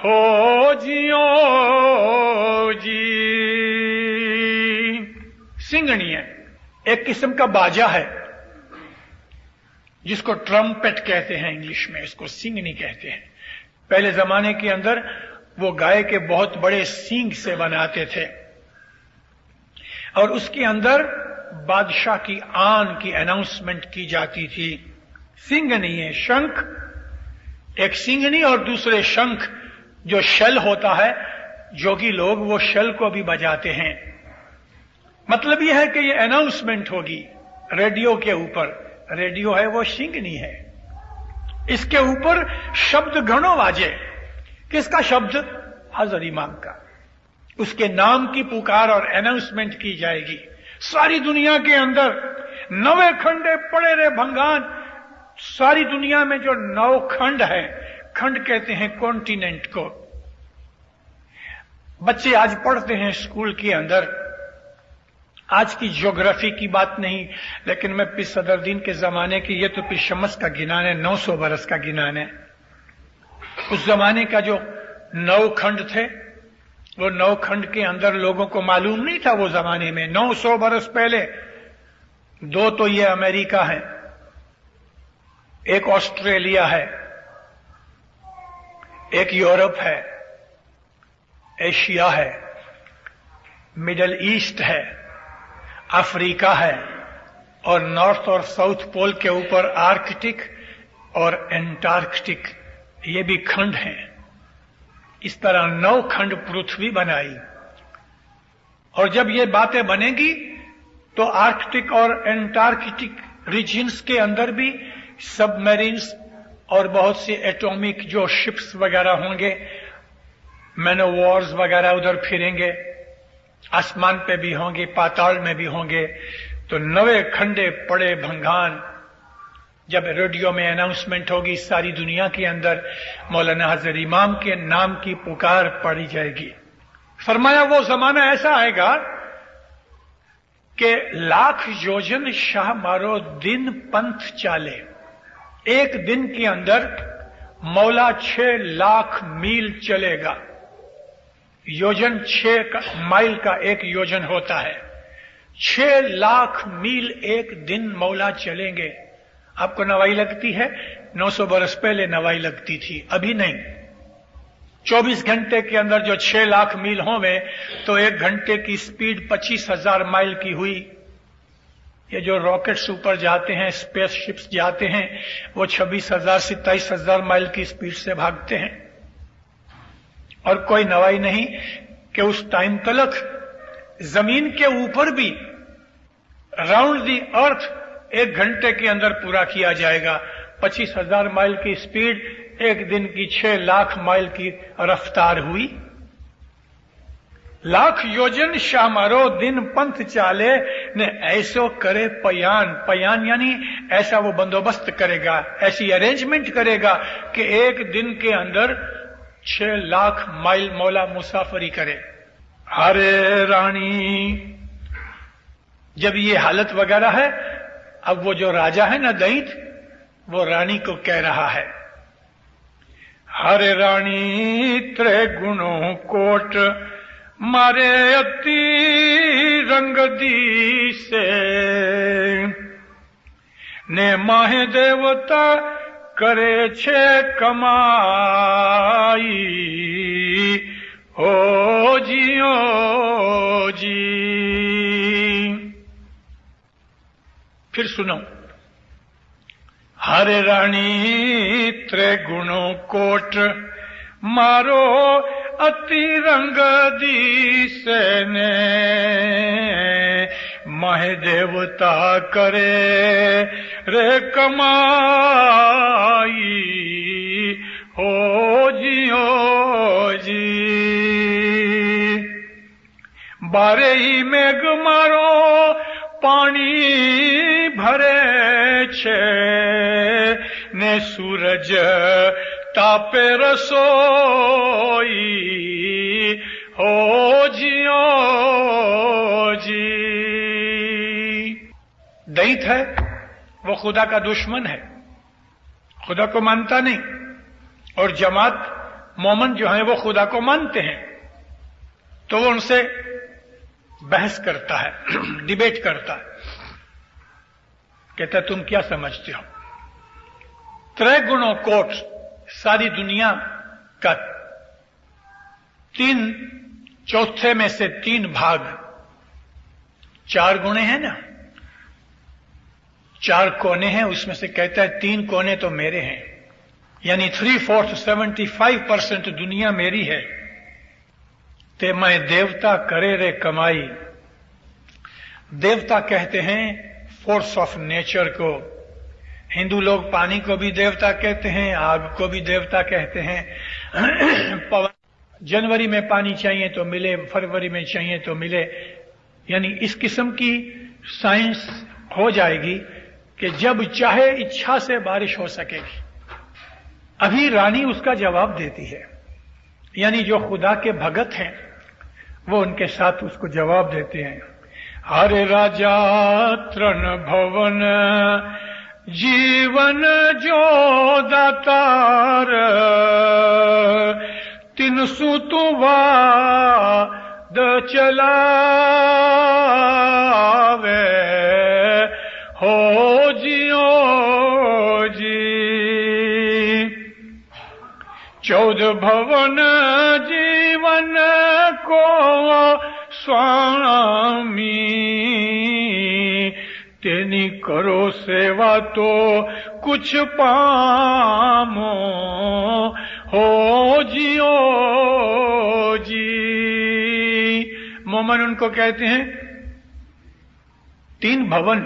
हो जियो जी। सिंगणी है, एक किस्म का बाजा है जिसको ट्रम्पेट कहते हैं इंग्लिश में, इसको सिंगनी कहते हैं। पहले जमाने के अंदर वो गाय के बहुत बड़े सींग से बनाते थे और उसके अंदर बादशाह की आन की अनाउंसमेंट की जाती थी। सिंगनी है, शंख एक सिंगनी और दूसरे शंख जो शल होता है, जोगी लोग वो शल को भी बजाते हैं। मतलब यह है कि ये अनाउंसमेंट होगी रेडियो के ऊपर। रेडियो है वो सिंगनी है, इसके ऊपर शब्द घणो वाजे। किसका शब्द? हजरत इमाम का। उसके नाम की पुकार और अनाउंसमेंट की जाएगी सारी दुनिया के अंदर। नवे खंडे पड़े रे भंगान। सारी दुनिया में जो 9 खंड है, खंड कहते हैं कॉन्टिनेंट को। बच्चे आज पढ़ते हैं स्कूल के अंदर, आज की ज्योग्राफी की बात नहीं, लेकिन मैं पीर सदरुद्दीन के जमाने की, ये तो पीर शमस का गिनान है, 900 बरस का गिनान है। उस जमाने का जो 9 खंड थे, वो 9 खंड के अंदर लोगों को मालूम नहीं था वो जमाने में। 900 बरस पहले 2 तो ये अमेरिका है, एक ऑस्ट्रेलिया है, एक यूरोप है, एशिया है, मिडल ईस्ट है, अफ्रीका है और नॉर्थ और साउथ पोल के ऊपर आर्कटिक और एंटार्कटिक, ये भी खंड हैं। इस तरह 9 खंड पृथ्वी बनाई। और जब ये बातें बनेगी तो आर्कटिक और एंटार्कटिक रीजन्स के अंदर भी सबमरीन्स और बहुत से एटॉमिक जो शिप्स वगैरह होंगे, मैनोवॉर्स वगैरह उधर फिरेंगे, आसमान पे भी होंगे, पाताल में भी होंगे। तो 9 खंडे पड़े भंगान। जब रेडियो में अनाउंसमेंट होगी सारी दुनिया के अंदर, मौलाना हजरत इमाम के नाम की पुकार पड़ी जाएगी। फरमाया वो जमाना ऐसा आएगा कि लाख योजन शाह मारो दिन पंथ चाले। एक दिन के अंदर मौला 6 लाख मील चलेगा। योजन 6 माइल का एक योजन होता है। 6 लाख मील एक दिन मौला चलेंगे। आपको नवाई लगती है? 900 बरस पहले नवाई लगती थी, अभी नहीं। 24 घंटे के अंदर जो 6 लाख मील होंगे तो 1 घंटे की स्पीड 25,000 माइल की हुई। ये जो रॉकेट्स ऊपर जाते हैं, स्पेस शिप्स जाते हैं, वो 26,000 से 27,000 माइल की स्पीड से भागते हैं। और कोई नवाई नहीं कि उस टाइम तलक जमीन के ऊपर भी राउंड दी अर्थ 1 घंटे के अंदर पूरा किया जाएगा। 25,000 माइल की स्पीड, एक दिन की 6 लाख माइल की रफ्तार हुई। लाख योजन शाह मारो दिन पंथ चाले ने ऐसो करे पयान। पयान यानी ऐसा वो बंदोबस्त करेगा, ऐसी अरेंजमेंट करेगा कि एक दिन के अंदर 6 लाख माइल मौला मुसाफरी करे। हरे रानी जब ये हालत वगैरह है, अब वो जो राजा है ना दैत, वो रानी को कह रहा है, हरे रानी त्रे गुणों कोट मारे अति रंग दिसे ने माहे देवता करे छे कमाई ओ जी। फिर सुनो, हरे रानी त्रे गुणों कोट मारो अति रंग दिसे ने माहे देवता करे रे कमाई हो जी। बारे ही मेघ मारो पानी भरे छे ने सूरज तापे रसोई हो जी। दैत है वो खुदा का दुश्मन है, खुदा को मानता नहीं, और जमात मोमन जो है वो खुदा को मानते हैं, तो वो उनसे बहस करता है, डिबेट करता है, कहता तुम क्या समझते हो? त्रय गुणों कोट, सारी दुनिया का 3/4 में से 3 भाग 4 गुणे हैं ना, 4 कोने हैं, उसमें से कहता है 3 कोने तो मेरे हैं, यानी 3/4 75% दुनिया मेरी है। ते मैं देवता करे रे कमाई। देवता कहते हैं फोर्स ऑफ नेचर को, हिंदू लोग पानी को भी देवता कहते हैं, आग को भी देवता कहते हैं। पवन, जनवरी में पानी चाहिए तो मिले, फरवरी में चाहिए तो मिले, यानी इस किस्म की साइंस हो जाएगी कि जब चाहे इच्छा से बारिश हो सकेगी। अभी रानी उसका जवाब देती है, यानी जो खुदा के भगत हैं वो उनके साथ उसको जवाब देते हैं। हरे राजा तृण भवन जीवन जो दातार, 300 तू वाद चलावे हो जी। 14 भवन जीवन को स्वामी, तेनी करो सेवा तो कुछ पामो हो जी। मोमन उनको कहते हैं 3 भवन,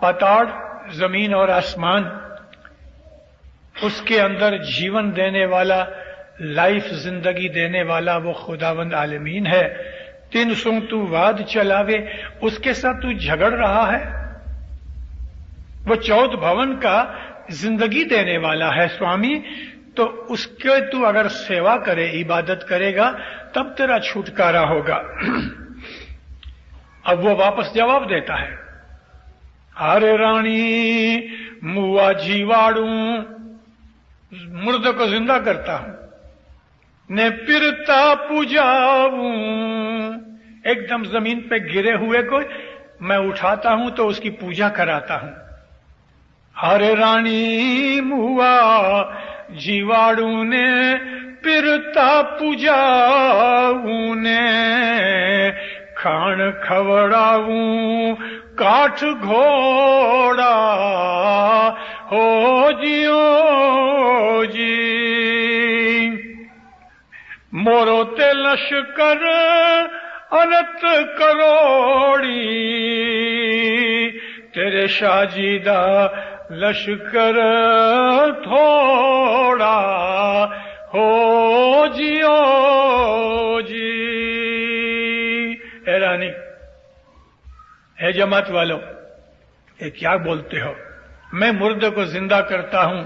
पाताल, जमीन और आसमान, उसके अंदर जीवन देने वाला, लाइफ जिंदगी देने वाला वो खुदावंद आलमीन है। 300 तू वाद चलावे, उसके साथ तू झगड़ रहा है। वो 14 भवन का जिंदगी देने वाला है स्वामी, तो उसके तू अगर सेवा करे, इबादत करेगा, तब तेरा छुटकारा होगा। अब वो वापस जवाब देता है, हरे रानी मुआ जीवाड़ू, मुर्दे को जिंदा करता हूं, ने पिरता पूजाऊं, एकदम जमीन पे गिरे हुए को मैं उठाता हूं तो उसकी पूजा कराता हूं। हरे रानी मुआ जीवाड़ू ने पिरता पूजाऊं ने, खाण खवड़ाऊं काठ घोड़ा हो जी। मोरो ते लश्कर अनत करोड़ी, तेरे शाजीदा लश्कर थोड़ा हो जी। ए रानी, हे जमात वालों, ये क्या बोलते हो? मैं मुर्दे को जिंदा करता हूं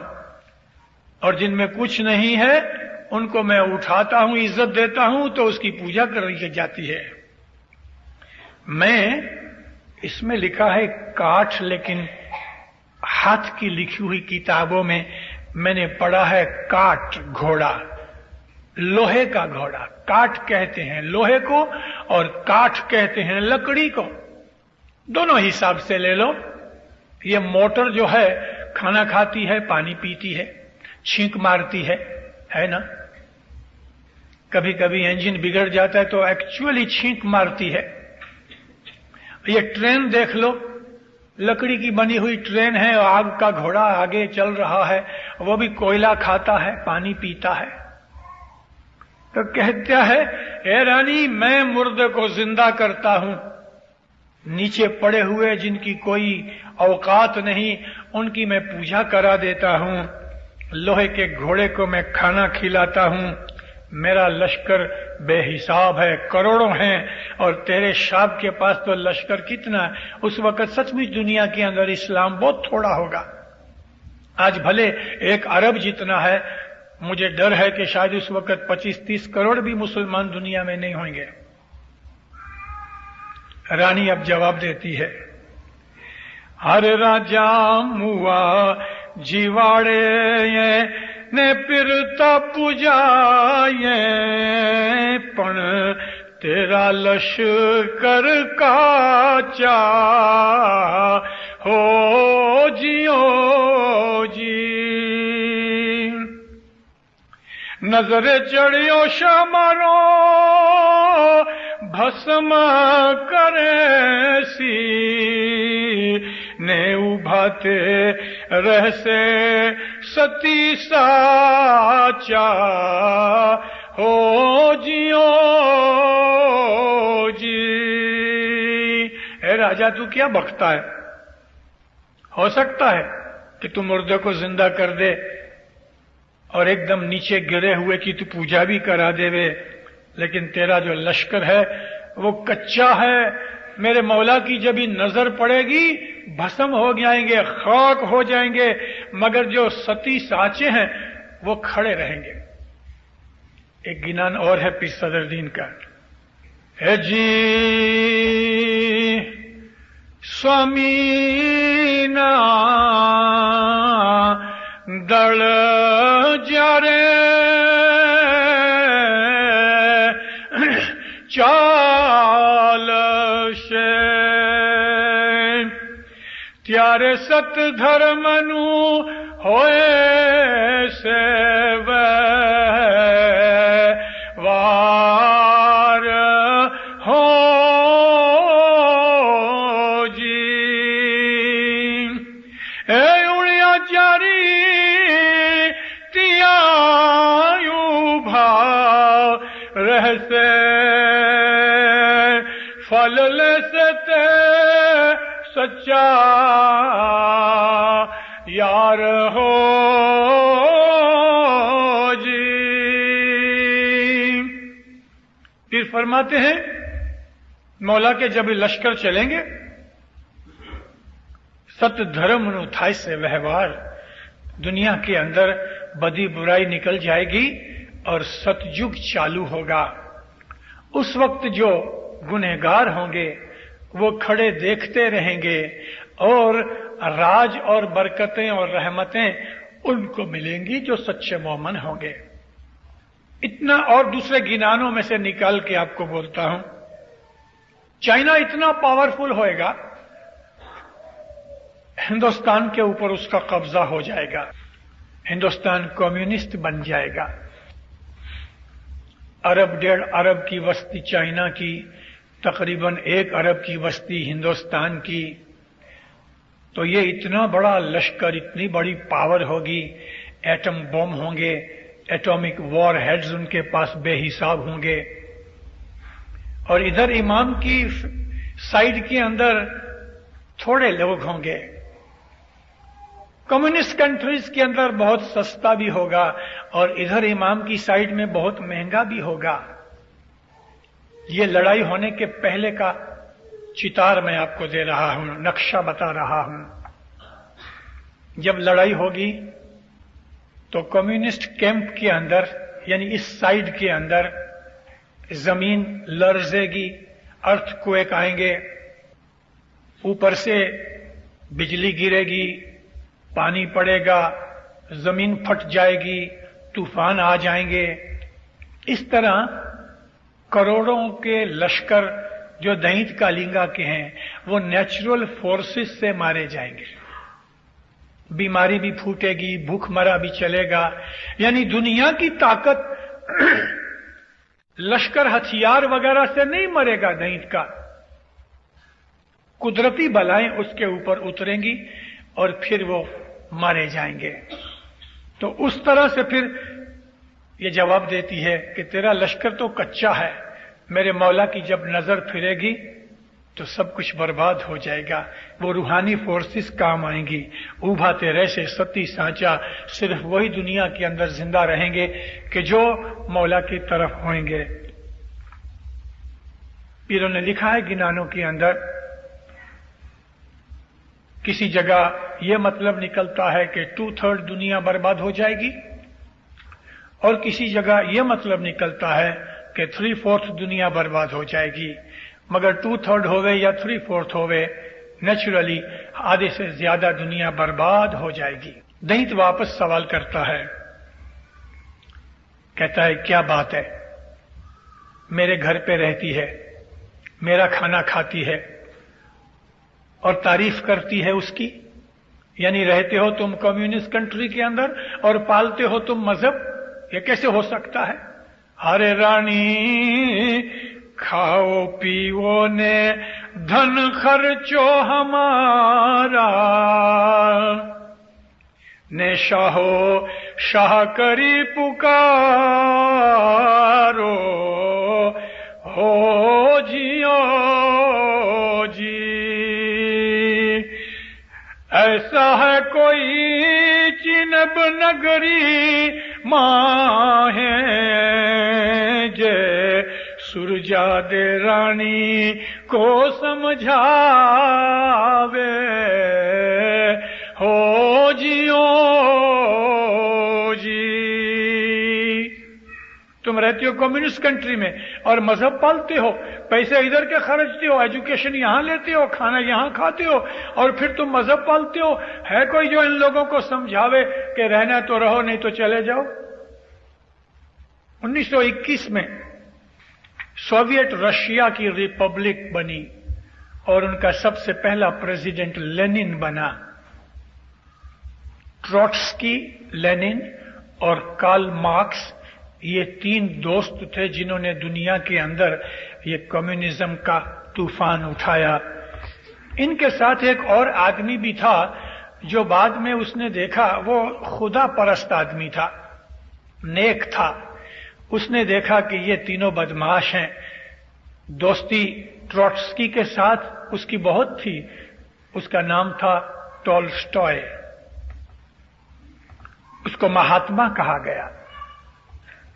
और जिनमें कुछ नहीं है उनको मैं उठाता हूं, इज्जत देता हूं, तो उसकी पूजा कर जाती है। मैं इसमें लिखा है काठ, लेकिन हाथ की लिखी हुई किताबों में मैंने पढ़ा है काठ घोड़ा, लोहे का घोड़ा। काठ कहते हैं लोहे को और काठ कहते हैं लकड़ी को, दोनों हिसाब से ले लो। ये मोटर जो है खाना खाती है, पानी पीती है, छींक मारती है ना। कभी कभी इंजन बिगड़ जाता है तो एक्चुअली छींक मारती है। ये ट्रेन देख लो, लकड़ी की बनी हुई ट्रेन है, आग का घोड़ा आगे चल रहा है, वो भी कोयला खाता है, पानी पीता है। तो कहता है, ए रानी, मैं मुर्दे को जिंदा करता हूं, नीचे पड़े हुए जिनकी कोई औकात नहीं उनकी मैं पूजा करा देता हूं, लोहे के घोड़े को मैं खाना खिलाता हूं, मेरा लश्कर बेहिसाब है, करोड़ों हैं, और तेरे शाब के पास तो लश्कर कितना है। उस वक्त सचमुच दुनिया के अंदर इस्लाम बहुत थोड़ा होगा। आज भले 1 अरब जितना है, मुझे डर है कि शायद उस वक्त 25-30 करोड़ भी मुसलमान दुनिया में नहीं होंगे। रानी अब जवाब देती है, हर राजा मुआ जीवाड़े ने फिरता पुजाए, पण तेरा लश्कर काचा हो जियो जी। नजर चढ़ियो शामारो भस्म करे सी, ने उभाते रहसे सती साचा हो जियो जी। ए राजा, तू क्या बकता है? हो सकता है कि तू मुर्दे को जिंदा कर दे और एकदम नीचे गिरे हुए की तू पूजा भी करा देवे, लेकिन तेरा जो लश्कर है वो कच्चा है। मेरे मौला की जब ही नजर पड़ेगी भस्म हो जाएंगे, खाक हो जाएंगे, मगर जो सती साचे हैं वो खड़े रहेंगे। एक गिनान और है पीर सदरुद्दीन का, है जी स्वामी ना दल जारे चाल से, त्यारे सत धर्मनु होए से वार हो जी। ए उड़िया चारी तियायु भाव रहसे, फल ले ते सच्चा यार हो जी। फिर फरमाते हैं, मौला के जब लश्कर चलेंगे, सत धर्म नु थाय से व्यवहार, दुनिया के अंदर बदी बुराई निकल जाएगी और सतयुग चालू होगा। उस वक्त जो गुनहगार होंगे वो खड़े देखते रहेंगे और राज और बरकतें और रहमतें उनको मिलेंगी जो सच्चे मोमन होंगे। इतना और दूसरे गिनानों में से निकाल के आपको बोलता हूं, चाइना इतना पावरफुल होएगा, हिंदुस्तान के ऊपर उसका कब्जा हो जाएगा, हिंदुस्तान कम्युनिस्ट बन जाएगा। अरब 1.5 अरब की वस्ती चाइना की, तकरीबन 1 अरब की वस्ती हिंदुस्तान की, तो ये इतना बड़ा लश्कर, इतनी बड़ी पावर होगी, एटम बम होंगे, एटॉमिक वॉर हेड्स उनके पास बेहिसाब होंगे। और इधर इमाम की साइड के अंदर थोड़े लोग होंगे। कम्युनिस्ट कंट्रीज के अंदर बहुत सस्ता भी होगा और इधर इमाम की साइड में बहुत महंगा भी होगा। ये लड़ाई होने के पहले का चितार मैं आपको दे रहा हूं, नक्शा बता रहा हूं। जब लड़ाई होगी तो कम्युनिस्ट कैंप के अंदर, यानी इस साइड के अंदर, जमीन लरजेगी, अर्थक्वेक आएंगे, ऊपर से बिजली गिरेगी, पानी पड़ेगा, जमीन फट जाएगी, तूफान आ जाएंगे। इस तरह करोड़ों के लश्कर जो दैत कालिंगा के हैं वो नेचुरल फोर्सेस से मारे जाएंगे। बीमारी भी फूटेगी, भूखमरा भी चलेगा। यानी दुनिया की ताकत लश्कर हथियार वगैरह से नहीं मरेगा दैत का, कुदरती बलाएं उसके ऊपर उतरेंगी और फिर वो मारे जाएंगे। तो उस तरह से फिर ये जवाब देती है कि तेरा लश्कर तो कच्चा है, मेरे मौला की जब नजर फिरेगी तो सब कुछ बर्बाद हो जाएगा। वो रूहानी फोर्सेस काम आएंगी। उभाते रहसे सती सांचा, सिर्फ वही दुनिया के अंदर जिंदा रहेंगे कि जो मौला की तरफ होंगे। पीरों ने लिखा है गिनानों के अंदर, किसी जगह यह मतलब निकलता है कि 2/3 दुनिया बर्बाद हो जाएगी, और किसी जगह यह मतलब निकलता है कि 3/4 दुनिया बर्बाद हो जाएगी। मगर 2/3 होवे या 3/4 होवे, नेचुरली आधे से ज्यादा दुनिया बर्बाद हो जाएगी। दैत वापस सवाल करता है, कहता है क्या बात है, मेरे घर पे रहती है, मेरा खाना खाती है और तारीफ करती है उसकी। यानी रहते हो तुम कम्युनिस्ट कंट्री के अंदर और पालते हो तुम मजहब, ये कैसे हो सकता है? अरे रानी खाओ पीओ ने धन खर्चो हमारा, ने शाहो शाह करी पुकारो, हो जियो जी। ऐसा है कोई चिनब नगरी मां है जे सुरजा दे रानी को समझावे, हो जियो जी। तुम रहते हो कम्युनिस्ट कंट्री में और मजहब पालते हो, पैसे इधर के खर्चते हो, एजुकेशन यहां लेते हो, खाना यहां खाते हो, और फिर तुम मजहब पालते हो। है कोई जो इन लोगों को समझावे कि रहना तो रहो नहीं तो चले जाओ? 1921 में सोवियत रशिया की रिपब्लिक बनी और उनका सबसे पहला प्रेसिडेंट लेनिन बना। ट्रोट्स्की, लेनिन और कार्ल मार्क्स, ये 3 दोस्त थे जिन्होंने दुनिया के अंदर ये कम्युनिज्म का तूफान उठाया। इनके साथ एक और आदमी भी था जो बाद में उसने देखा वो खुदा परस्त आदमी था, नेक था। उसने देखा कि ये तीनों बदमाश हैं। दोस्ती ट्रोट्स्की के साथ उसकी बहुत थी। उसका नाम था टॉलस्टॉय, उसको महात्मा कहा गया।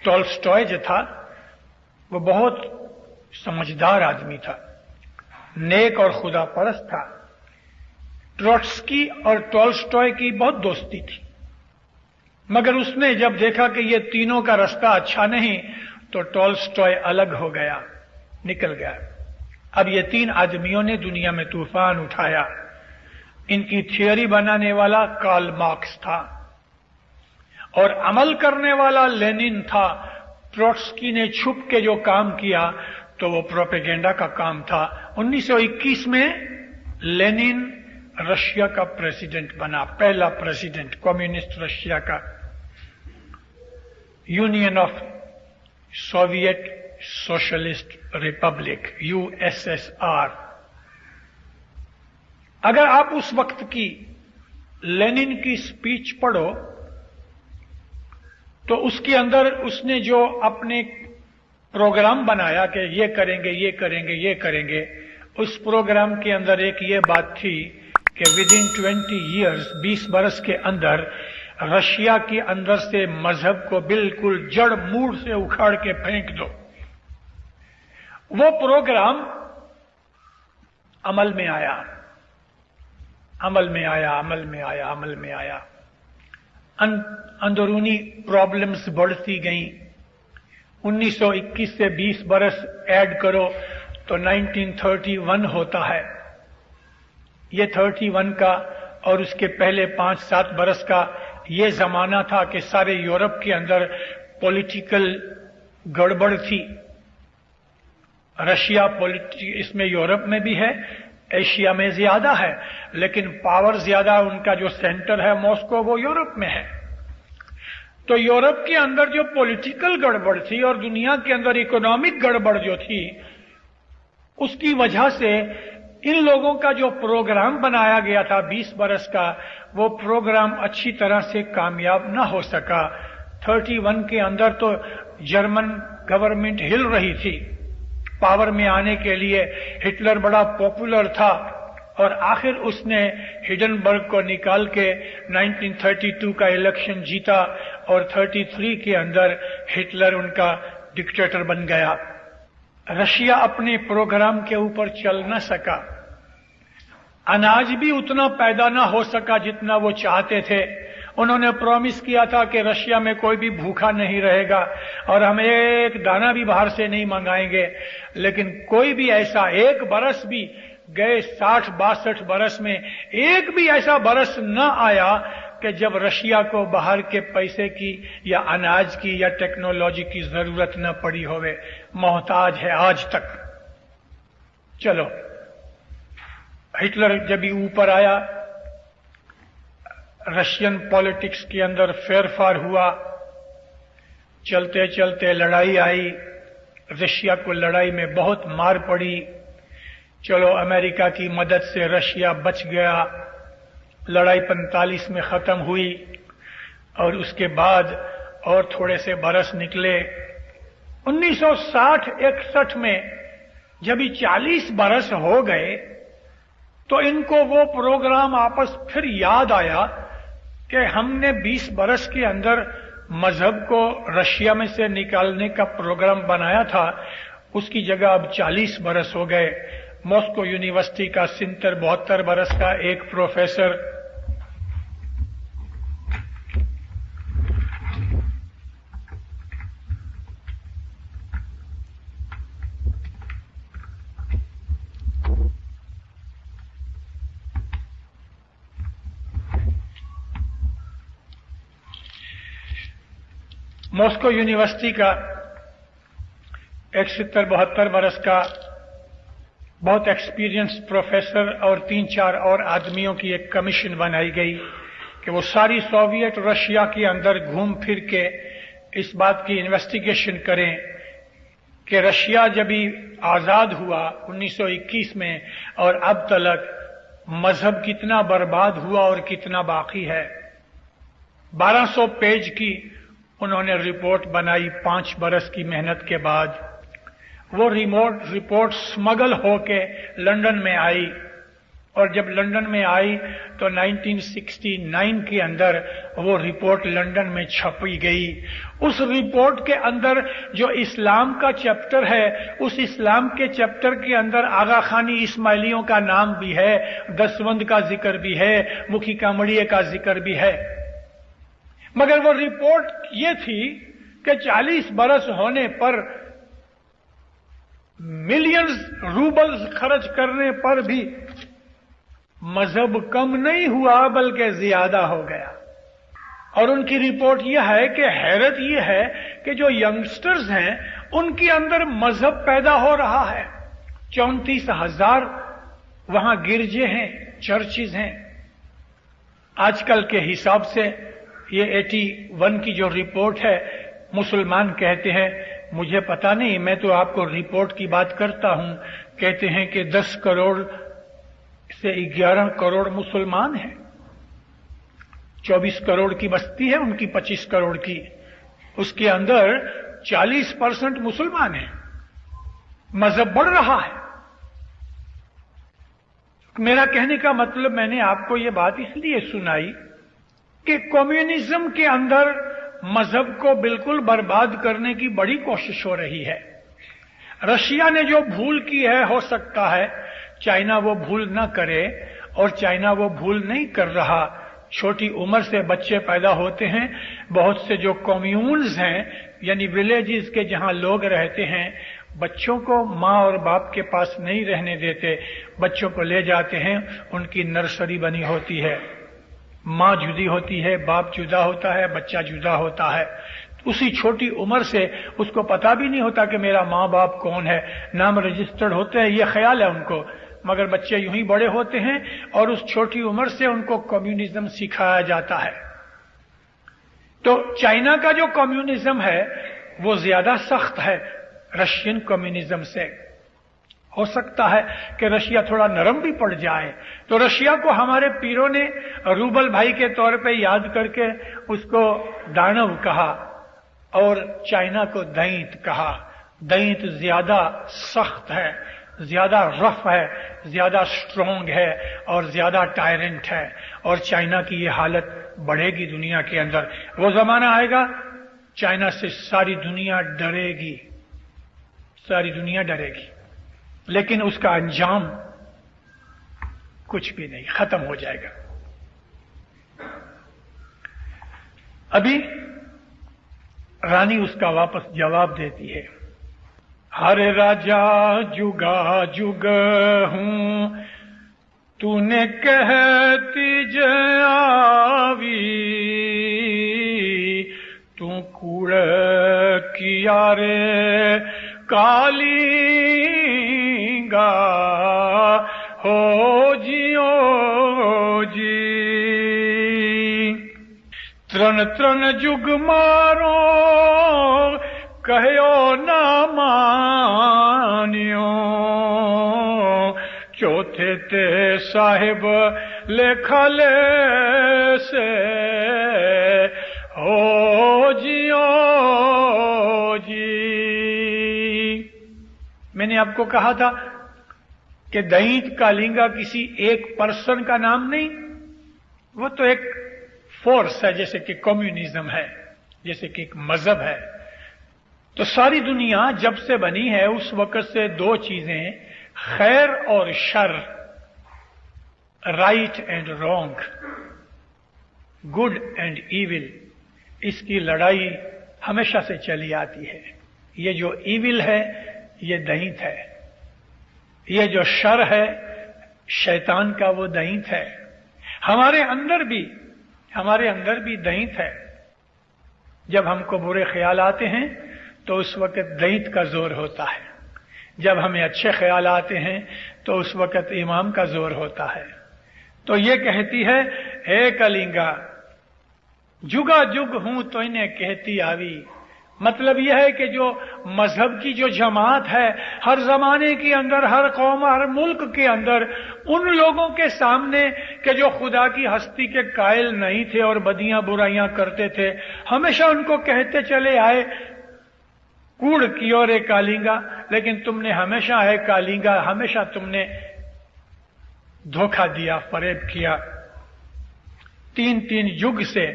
टॉलस्टॉय जो था वो बहुत समझदार आदमी था, नेक और खुदा परस्त था। ट्रोट्स्की और टॉलस्टॉय की बहुत दोस्ती थी, मगर उसने जब देखा कि ये तीनों का रास्ता अच्छा नहीं तो टॉलस्टॉय अलग हो गया, निकल गया। अब ये 3 आदमियों ने दुनिया में तूफान उठाया। इनकी थियोरी बनाने वाला कार्ल मार्क्स था और अमल करने वाला लेनिन था। ट्रोट्स्की ने छुप के जो काम किया तो वो प्रोपेगेंडा का काम था। 1921 में लेनिन रशिया का प्रेसिडेंट बना, पहला प्रेसिडेंट कम्युनिस्ट रशिया का, union of Soviet socialist Republic, USSR. अगर आप उस वक्त की लेनिन की स्पीच पढ़ो तो उसके अंदर उसने जो अपने प्रोग्राम बनाया कि ये करेंगे ये करेंगे ये करेंगे, उस प्रोग्राम के अंदर एक ये बात थी कि विद इन 20 ईयर्स, 20 बरस के अंदर रशिया के अंदर से मजहब को बिल्कुल जड़ मूड़ से उखाड़ के फेंक दो। वो प्रोग्राम अमल में आया, अमल में आया, अमल में आया, अमल में आया। अंदरूनी प्रॉब्लम्स बढ़ती गईं। 1921 से 20 बरस ऐड करो तो 1931 होता है। ये 31 का और उसके पहले 5-7 बरस का ये जमाना था कि सारे यूरोप के अंदर पॉलिटिकल गड़बड़ थी। रशिया इसमें यूरोप में भी है, एशिया में ज्यादा है, लेकिन पावर ज्यादा उनका जो सेंटर है मॉस्को वो यूरोप में है। तो यूरोप के अंदर जो पॉलिटिकल गड़बड़ थी और दुनिया के अंदर इकोनॉमिक गड़बड़ जो थी, उसकी वजह से इन लोगों का जो प्रोग्राम बनाया गया था 20 बरस का, वो प्रोग्राम अच्छी तरह से कामयाब न हो सका। 31 के अंदर तो जर्मन गवर्नमेंट हिल रही थी, पावर में आने के लिए हिटलर बड़ा पॉपुलर था और आखिर उसने हिडेनबर्ग को निकाल के 1932 का इलेक्शन जीता और 33 के अंदर हिटलर उनका डिक्टेटर बन गया। रशिया अपने प्रोग्राम के ऊपर चल न सका, अनाज भी उतना पैदा न हो सका जितना वो चाहते थे। उन्होंने प्रॉमिस किया था कि रशिया में कोई भी भूखा नहीं रहेगा और हम एक दाना भी बाहर से नहीं मंगाएंगे, लेकिन कोई भी ऐसा एक बरस भी गए 60-62 बरस में एक भी ऐसा बरस न आया कि जब रशिया को बाहर के पैसे की या अनाज की या टेक्नोलॉजी की जरूरत न पड़ी होवे। मोहताज है आज तक। चलो, हिटलर जब भी ऊपर आया, रशियन पॉलिटिक्स के अंदर फेरफार हुआ, चलते चलते लड़ाई आई, रशिया को लड़ाई में बहुत मार पड़ी। चलो, अमेरिका की मदद से रशिया बच गया, लड़ाई 45 में खत्म हुई और उसके बाद और थोड़े से बरस निकले। 1960-61 में जब 40 बरस हो गए तो इनको वो प्रोग्राम आपस फिर याद आया कि हमने 20 बरस के अंदर मजहब को रशिया में से निकालने का प्रोग्राम बनाया था, उसकी जगह अब 40 बरस हो गए। मॉस्को यूनिवर्सिटी का 70-72 बरस का एक प्रोफेसर मॉस्को यूनिवर्सिटी का एक 70-72 बरस का बहुत एक्सपीरियंस प्रोफेसर और 3-4 और आदमियों की एक कमीशन बनाई गई कि वो सारी सोवियत रशिया के अंदर घूम फिर के इस बात की इन्वेस्टिगेशन करें कि रशिया जब भी आजाद हुआ 1921 में और अब तक मजहब कितना बर्बाद हुआ और कितना बाकी है। 1200 पेज की उन्होंने रिपोर्ट बनाई 5 बरस की मेहनत के बाद। वो रिपोर्ट स्मगल होके लंदन में आई और जब लंदन में आई तो 1969 के अंदर वो रिपोर्ट लंदन में छपी गई। उस रिपोर्ट के अंदर जो इस्लाम का चैप्टर है, उस इस्लाम के चैप्टर के अंदर आगा खानी इस्माइलियों का नाम भी है, दसवंद का जिक्र भी है, मुखी कामड़िए का जिक्र भी है। मगर वो रिपोर्ट ये थी कि 40 बरस होने पर मिलियंस रूबल्स खर्च करने पर भी मजहब कम नहीं हुआ बल्कि ज्यादा हो गया। और उनकी रिपोर्ट यह है कि हैरत यह है कि जो यंगस्टर्स हैं उनके अंदर मजहब पैदा हो रहा है। 34,000 वहां गिरजे हैं, चर्चेज हैं। आजकल के हिसाब से ये 81 की जो रिपोर्ट है, मुसलमान कहते हैं, मुझे पता नहीं, मैं तो आपको रिपोर्ट की बात करता हूं, कहते हैं कि 10 करोड़ से 11 करोड़ मुसलमान हैं। 24 करोड़ की बस्ती है उनकी, 25 करोड़ की, उसके अंदर 40% मुसलमान हैं। मजहब बढ़ रहा है। मेरा कहने का मतलब, मैंने आपको ये बात इसलिए सुनाई कि कम्युनिज्म के अंदर मजहब को बिल्कुल बर्बाद करने की बड़ी कोशिश हो रही है। रशिया ने जो भूल की है, हो सकता है चाइना वो भूल न करे, और चाइना वो भूल नहीं कर रहा। छोटी उम्र से बच्चे पैदा होते हैं। बहुत से जो कम्यून्स हैं, यानी विलेजेस के जहां लोग रहते हैं, बच्चों को माँ और बाप के पास नहीं रहने देते, बच्चों को ले जाते हैं, उनकी नर्सरी बनी होती है, माँ जुदी होती है, बाप जुदा होता है, बच्चा जुदा होता है। उसी छोटी उम्र से उसको पता भी नहीं होता कि मेरा माँ बाप कौन है, नाम रजिस्टर्ड होते हैं, ये ख्याल है उनको, मगर बच्चे यूं ही बड़े होते हैं और उस छोटी उम्र से उनको कम्युनिज्म सिखाया जाता है। तो चाइना का जो कम्युनिज्म है वो ज्यादा सख्त है रशियन कम्युनिज्म से। हो सकता है कि रशिया थोड़ा नरम भी पड़ जाए, तो रशिया को हमारे पीरों ने रूबल भाई के तौर पे याद करके उसको दानव कहा और चाइना को दैंत कहा। दैंत ज्यादा सख्त है, ज्यादा रफ है, ज्यादा स्ट्रोंग है और ज्यादा टायरेंट है, और चाइना की ये हालत बढ़ेगी दुनिया के अंदर। वो जमाना आएगा चाइना से सारी दुनिया डरेगी, सारी दुनिया डरेगी, लेकिन उसका अंजाम कुछ भी नहीं, खत्म हो जाएगा। अभी रानी उसका वापस जवाब देती है, हरे राजा जुगा जुग हूं, तूने कहती जयावी, तू कूड़ किया रे कालिंगा, हो जियो जी, त्रण त्रण जुग मारो, कहो ना मानियो, चौथे ते साहिब लेखा ले से, हो जियो जी। मैंने आपको कहा था कि दैंत कालिंगा किसी एक पर्सन का नाम नहीं, वो तो एक फोर्स है, जैसे कि कम्युनिज्म है, जैसे कि एक मजहब है। तो सारी दुनिया जब से बनी है उस वक्त से दो चीजें, खैर और sir, right and wrong, good and evil, इसकी लड़ाई हमेशा से चली आती है। ये जो इविल है ये दैंत है, ये जो शर है शैतान का वो दैंत है। हमारे अंदर भी दैंत है। जब हमको बुरे ख्याल आते हैं तो उस वक्त दैंत का जोर होता है, जब हमें अच्छे ख्याल आते हैं तो उस वक्त इमाम का जोर होता है। तो ये कहती है, हे कलिंगा जुगा जुग हूं तो इन्हें कहती आवी। मतलब यह है कि जो मजहब की जो जमात है हर जमाने के अंदर, हर कौम, हर मुल्क के अंदर, उन लोगों के सामने कि जो खुदा की हस्ती के कायल नहीं थे और बदियां बुराइयां करते थे, हमेशा उनको कहते चले आए कूड़ कियो रे कालिंगा, लेकिन तुमने हमेशा है कालिंगा, हमेशा तुमने धोखा दिया, फरेब किया। 3 युग से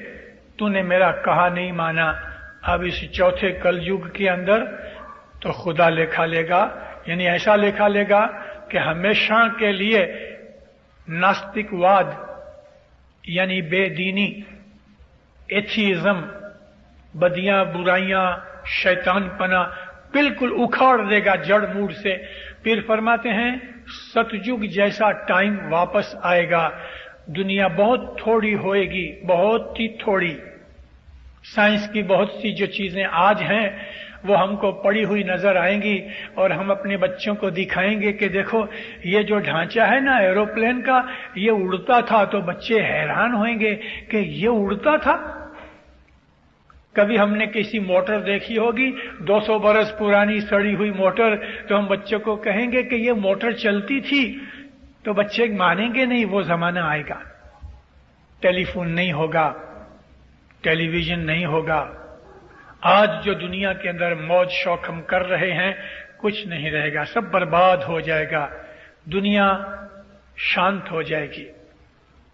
तूने मेरा कहा नहीं माना। अब इस चौथे कलयुग के अंदर तो खुदा लेखा लेगा, यानी ऐसा लेखा लेगा कि हमेशा के लिए नास्तिकवाद यानी बेदीनी, एथीइज्म, बदियां बुराइयां, शैतानपना बिल्कुल उखाड़ देगा जड़ मूड से। फिर फरमाते हैं सतयुग जैसा टाइम वापस आएगा, दुनिया बहुत थोड़ी होएगी, बहुत ही थोड़ी। साइंस की बहुत सी जो चीजें आज हैं वो हमको पड़ी हुई नजर आएंगी और हम अपने बच्चों को दिखाएंगे कि देखो ये जो ढांचा है ना एरोप्लेन का, ये उड़ता था, तो बच्चे हैरान होंगे कि ये उड़ता था। कभी हमने किसी मोटर देखी होगी 200 बरस पुरानी सड़ी हुई मोटर, तो हम बच्चों को कहेंगे कि ये मोटर चलती थी, तो बच्चे मानेंगे नहीं। वो जमाना आएगा, टेलीफोन नहीं होगा, टेलीविजन नहीं होगा। आज जो दुनिया के अंदर मौज शौक हम कर रहे हैं कुछ नहीं रहेगा, सब बर्बाद हो जाएगा। दुनिया शांत हो जाएगी,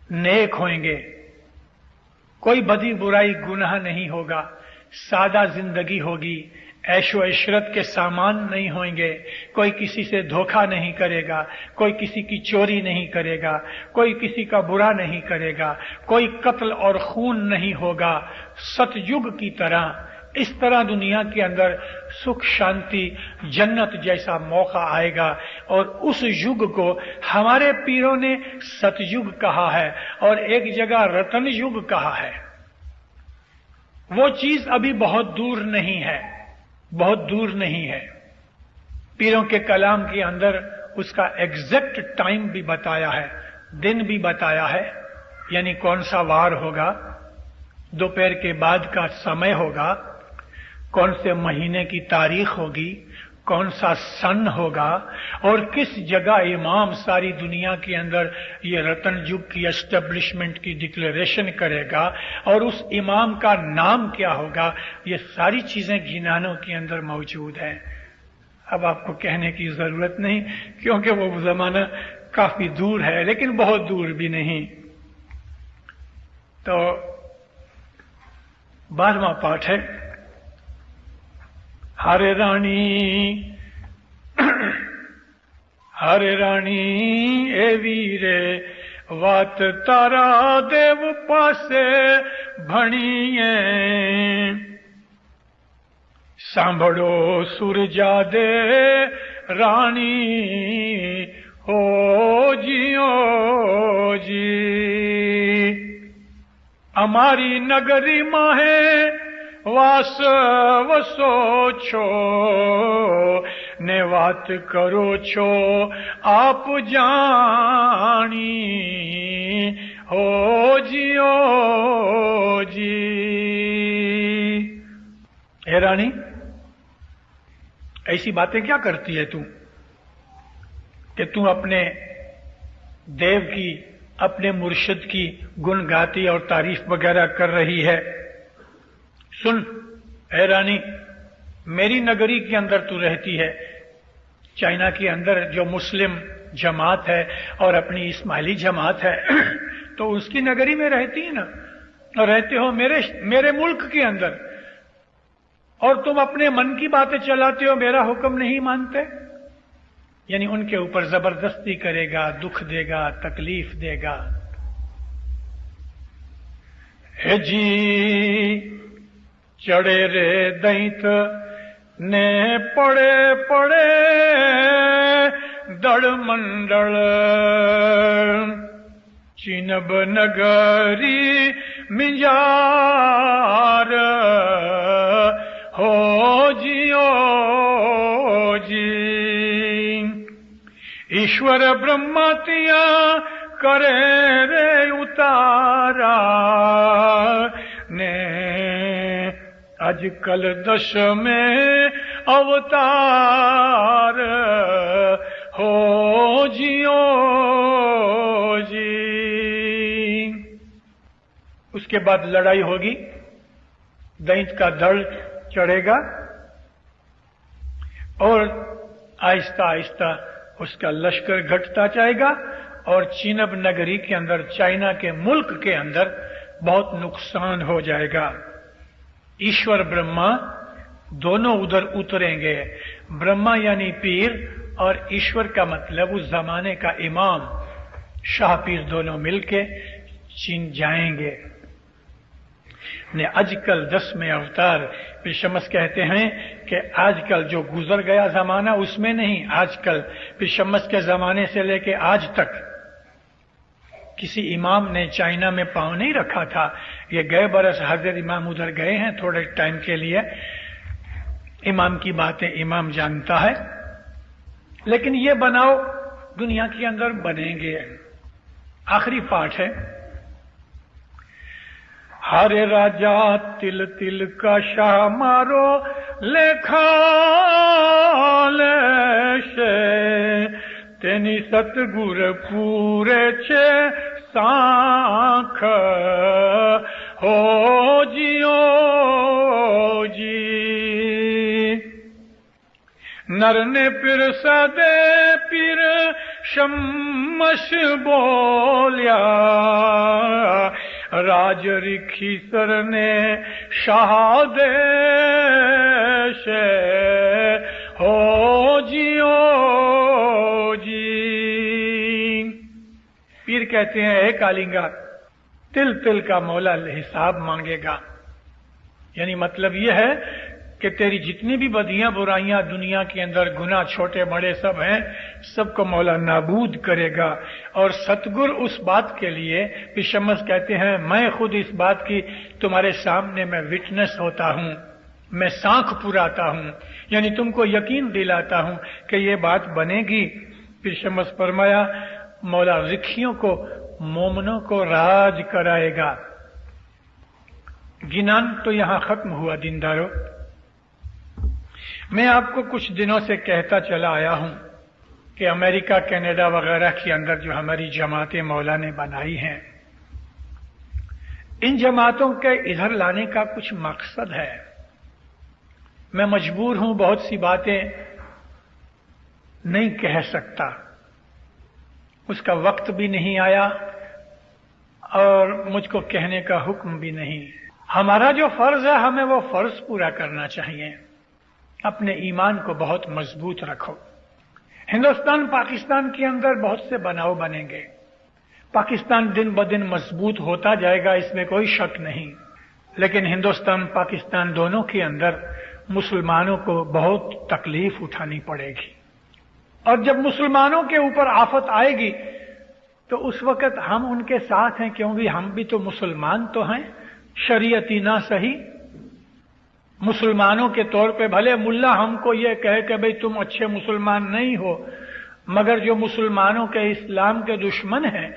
नेक होंगे, कोई बदी बुराई गुनाह नहीं होगा, सादा जिंदगी होगी, ऐशो इशरत के सामान नहीं होंगे, कोई किसी से धोखा नहीं करेगा, कोई किसी की चोरी नहीं करेगा, कोई किसी का बुरा नहीं करेगा, कोई कत्ल और खून नहीं होगा। सतयुग की तरह इस तरह दुनिया के अंदर सुख शांति जन्नत जैसा मौका आएगा। और उस युग को हमारे पीरों ने सतयुग कहा है और एक जगह रतन युग कहा है। वो चीज अभी बहुत दूर नहीं है, बहुत दूर नहीं है। पीरों के कलाम के अंदर उसका एग्जैक्ट टाइम भी बताया है, दिन भी बताया है, यानी कौन सा वार होगा, दोपहर के बाद का समय होगा, कौन से महीने की तारीख होगी, कौन सा सन होगा और किस जगह इमाम सारी दुनिया के अंदर ये रतन युग की एस्टेब्लिशमेंट की डिक्लेरेशन करेगा और उस इमाम का नाम क्या होगा, ये सारी चीजें गिनानों के अंदर मौजूद है। अब आपको कहने की जरूरत नहीं क्योंकि वो जमाना काफी दूर है, लेकिन बहुत दूर भी नहीं। तो 12वां पाठ है, हरे रानी हरे रानी ए वीरे वात तारा देव पासे भणिए, सांभड़ो सुरजा दे रानी हो जियो जी। અમારી નગરીમાં હે વાસ વસો છો ને વાત કરો છો આપ જાણી હો જીઓ जी। हे रानी, ऐसी बातें क्या करती है तू कि तू अपने देव की, अपने मुर्शिद की गुण गाती और तारीफ वगैरह कर रही है। सुन ऐ रानी, मेरी नगरी के अंदर तू रहती है, चाइना के अंदर जो मुस्लिम जमात है और अपनी इस्माइली जमात है तो उसकी नगरी में रहती है ना, और रहते हो मेरे मुल्क के अंदर, और तुम अपने मन की बातें चलाते हो, मेरा हुक्म नहीं मानते। यानी उनके ऊपर जबरदस्ती करेगा, दुख देगा, तकलीफ देगा। हे जी चढ़े रे दैत ने पड़े पड़े दड़ मंडल, चिनब नगरी मिजार हो जियो जी। ईश्वर ब्रह्मातिया करे रे उतारा ने आजकल दश में अवतार हो जियो जी। उसके बाद लड़ाई होगी, दैत का दल चढ़ेगा और आहिस्ता आहिस्ता उसका लश्कर घटता जाएगा और चिनब नगरी के अंदर, चाइना के मुल्क के अंदर बहुत नुकसान हो जाएगा। ईश्वर ब्रह्मा दोनों उधर उतरेंगे। ब्रह्मा यानी पीर और ईश्वर का मतलब उस जमाने का इमाम शाह पीर, दोनों मिलके चीन जाएंगे। ने आजकल 10वें अवतार पिशमस कहते हैं कि आजकल जो गुजर गया जमाना उसमें नहीं, आजकल पिशमस के जमाने से लेके आज तक किसी इमाम ने चाइना में पांव नहीं रखा था। ये गए बरस हजरत इमाम उधर गए हैं थोड़े टाइम के लिए, इमाम की बातें इमाम जानता है, लेकिन ये बनाओ दुनिया के अंदर बनेंगे। आखिरी पाठ है, हरे राजा तिल तिल का शाह मारो लेखा लेशे, तेनी सतगुर पूरे छे सांख हो जियो जी। नर ने पिर सदे पिर शम्मश बोलिया, राज रिखी सर ने शहादेश हो जियो जी। पीर कहते हैं, हे कालिंगा, तिल तिल का मौला हिसाब मांगेगा, यानी मतलब यह है कि तेरी जितनी भी बदियां बुराइयां दुनिया के अंदर गुनाह छोटे बड़े सब हैं, सबको मौला नाबूद करेगा। और सतगुर उस बात के लिए पिशमस कहते हैं, मैं खुद इस बात की तुम्हारे सामने मैं विटनेस होता हूं, मैं साख पुराता हूं, यानी तुमको यकीन दिलाता हूं कि ये बात बनेगी। पिशमस फरमाया, मौला रिखियों को मोमनों को राज कराएगा। गिनान तो यहां खत्म हुआ दीनदारों। मैं आपको कुछ दिनों से कहता चला आया हूं कि अमेरिका, कनाडा वगैरह के अंदर जो हमारी जमातें मौला ने बनाई हैं, इन जमातों के इधर लाने का कुछ मकसद है। मैं मजबूर हूं, बहुत सी बातें नहीं कह सकता, उसका वक्त भी नहीं आया और मुझको कहने का हुक्म भी नहीं। हमारा जो फर्ज है, हमें वो फर्ज पूरा करना चाहिए। अपने ईमान को बहुत मजबूत रखो। हिंदुस्तान पाकिस्तान के अंदर बहुत से बनाव बनेंगे, पाकिस्तान दिन ब दिन मजबूत होता जाएगा, इसमें कोई शक नहीं। लेकिन हिंदुस्तान पाकिस्तान दोनों के अंदर मुसलमानों को बहुत तकलीफ उठानी पड़ेगी, और जब मुसलमानों के ऊपर आफत आएगी तो उस वक्त हम उनके साथ हैं, क्योंकि हम भी तो मुसलमान तो हैं, शरीयती ना सही। मुसलमानों के तौर पे भले मुल्ला हमको ये कहे कि भाई तुम अच्छे मुसलमान नहीं हो, मगर जो मुसलमानों के इस्लाम के दुश्मन हैं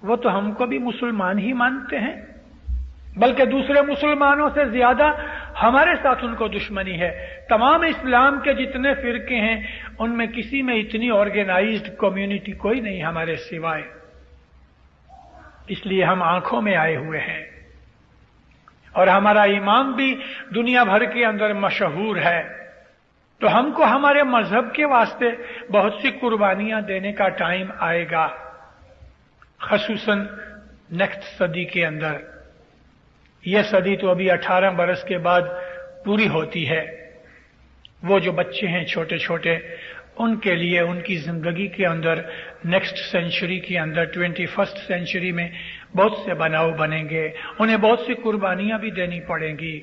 वो तो हमको भी मुसलमान ही मानते हैं, बल्कि दूसरे मुसलमानों से ज्यादा हमारे साथ उनको दुश्मनी है। तमाम इस्लाम के जितने फिरके हैं उनमें किसी में इतनी ऑर्गेनाइज्ड कम्युनिटी कोई नहीं हमारे सिवाय। इसलिए हम आंखों में आए हुए हैं, और हमारा इमाम भी दुनिया भर के अंदर मशहूर है। तो हमको हमारे मजहब के वास्ते बहुत सी कुर्बानियां देने का टाइम आएगा, खसूसन नेक्स्ट सदी के अंदर। यह सदी तो अभी 18 बरस के बाद पूरी होती है। वो जो बच्चे हैं छोटे छोटे, उनके लिए उनकी जिंदगी के अंदर नेक्स्ट सेंचुरी के अंदर 21st सेंचुरी में बहुत से बनाव बनेंगे, उन्हें बहुत सी कुर्बानियां भी देनी पड़ेंगी।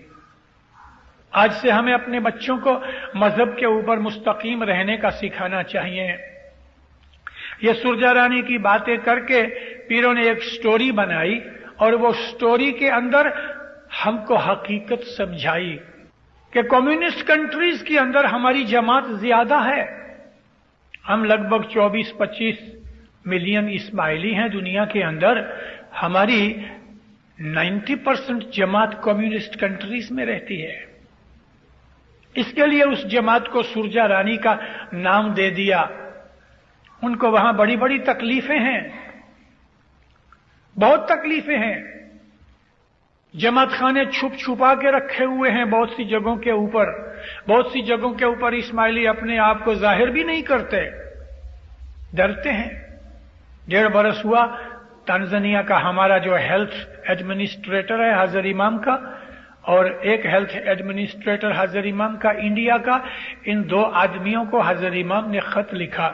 आज से हमें अपने बच्चों को मजहब के ऊपर मुस्तकीम रहने का सिखाना चाहिए। ये सुरजा रानी की बातें करके पीरों ने एक स्टोरी बनाई, और वो स्टोरी के अंदर हमको हकीकत समझाई कि कम्युनिस्ट कंट्रीज के अंदर हमारी जमात ज्यादा है। हम लगभग 24-25 मिलियन इस्माइली हैं दुनिया के अंदर, हमारी 90% जमात कम्युनिस्ट कंट्रीज में रहती है। इसके लिए उस जमात को सुरजा रानी का नाम दे दिया। उनको वहां बड़ी बड़ी तकलीफें हैं, बहुत तकलीफें हैं। जमात खाने छुप छुपा के रखे हुए हैं बहुत सी जगहों के ऊपर। बहुत सी जगहों के ऊपर इस्माइली अपने आप को जाहिर भी नहीं करते, डरते हैं। 1.5 बरस हुआ तांजानिया का हमारा जो हेल्थ एडमिनिस्ट्रेटर है हजर इमाम का, और एक हेल्थ एडमिनिस्ट्रेटर हजर इमाम का इंडिया का, इन 2 आदमियों को हजर इमाम ने खत लिखा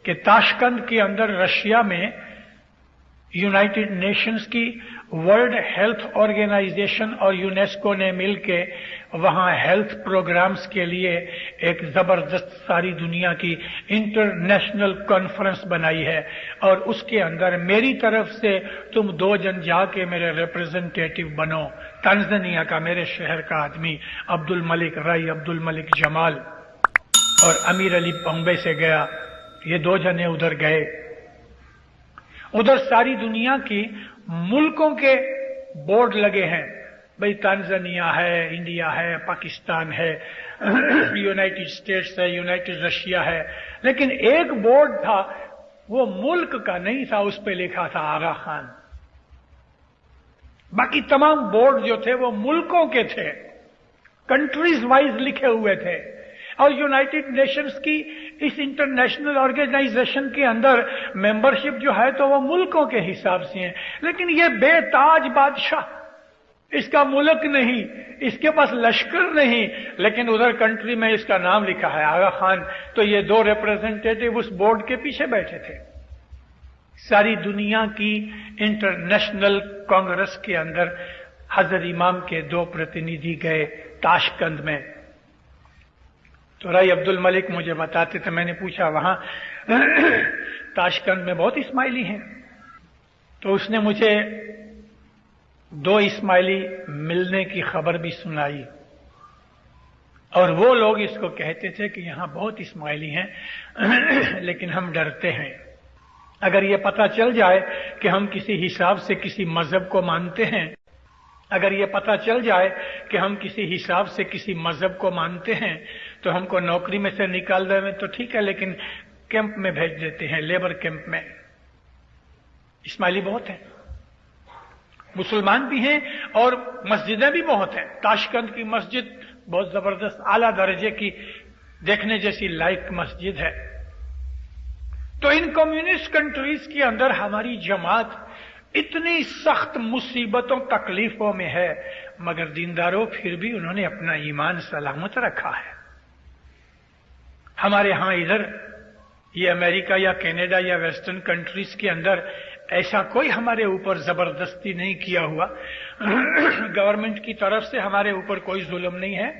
कि ताशकंद के अंदर रशिया में यूनाइटेड नेशंस की वर्ल्ड हेल्थ ऑर्गेनाइजेशन और यूनेस्को ने मिलके वहां हेल्थ प्रोग्राम्स के लिए एक जबरदस्त सारी दुनिया की इंटरनेशनल कॉन्फ्रेंस बनाई है, और उसके अंदर मेरी तरफ से तुम 2 जन जाके मेरे रिप्रेजेंटेटिव बनो। तांजानिया का मेरे शहर का आदमी अब्दुल मलिक राय, अब्दुल मलिक जमाल और अमीर अली बॉम्बे से गया। ये 2 जने उधर गए। उधर सारी दुनिया की मुल्कों के बोर्ड लगे हैं, भाई तांजानिया है, इंडिया है, पाकिस्तान है, यूनाइटेड स्टेट्स है, यूनाइटेड रशिया है। लेकिन एक बोर्ड था, वो मुल्क का नहीं था, उस पे लिखा था आगा खान। बाकी तमाम बोर्ड जो थे वो मुल्कों के थे, कंट्रीज वाइज लिखे हुए थे। और यूनाइटेड नेशंस की इस इंटरनेशनल ऑर्गेनाइजेशन के अंदर मेंबरशिप जो है तो वो मुल्कों के हिसाब से है। लेकिन ये बेताज बादशाह, इसका मुल्क नहीं, इसके पास लश्कर नहीं, लेकिन उधर कंट्री में इसका नाम लिखा है आगा खान। तो ये 2 रिप्रेजेंटेटिव उस बोर्ड के पीछे बैठे थे। सारी दुनिया की इंटरनेशनल कांग्रेस के अंदर हजरत इमाम के 2 प्रतिनिधि गए ताशकंद में। तो राय अब्दुल मलिक मुझे बताते थे, मैंने पूछा वहां ताशकंद में बहुत इस्माइली हैं? तो उसने मुझे 2 इस्माइली मिलने की खबर भी सुनाई, और वो लोग इसको कहते थे कि यहां बहुत इस्माइली हैं लेकिन हम डरते हैं। अगर ये पता चल जाए कि हम किसी हिसाब से किसी मजहब को मानते हैं, अगर ये पता चल जाए कि हम किसी हिसाब से किसी मजहब को मानते हैं, तो हमको नौकरी में से निकाल दें तो ठीक है, लेकिन कैंप में भेज देते हैं, लेबर कैंप में। इस्माइली बहुत हैं, मुसलमान भी हैं और मस्जिदें भी बहुत हैं। ताशकंद की मस्जिद बहुत जबरदस्त आला दर्जे की, देखने जैसी लायक मस्जिद है। तो इन कम्युनिस्ट कंट्रीज के अंदर हमारी जमात इतनी सख्त मुसीबतों तकलीफों में है, मगर दीनदारों फिर भी उन्होंने अपना ईमान सलामत रखा है। हमारे यहां इधर ये अमेरिका या कनाडा या वेस्टर्न कंट्रीज के अंदर ऐसा कोई हमारे ऊपर जबरदस्ती नहीं किया हुआ गवर्नमेंट की तरफ से हमारे ऊपर कोई जुल्म नहीं है,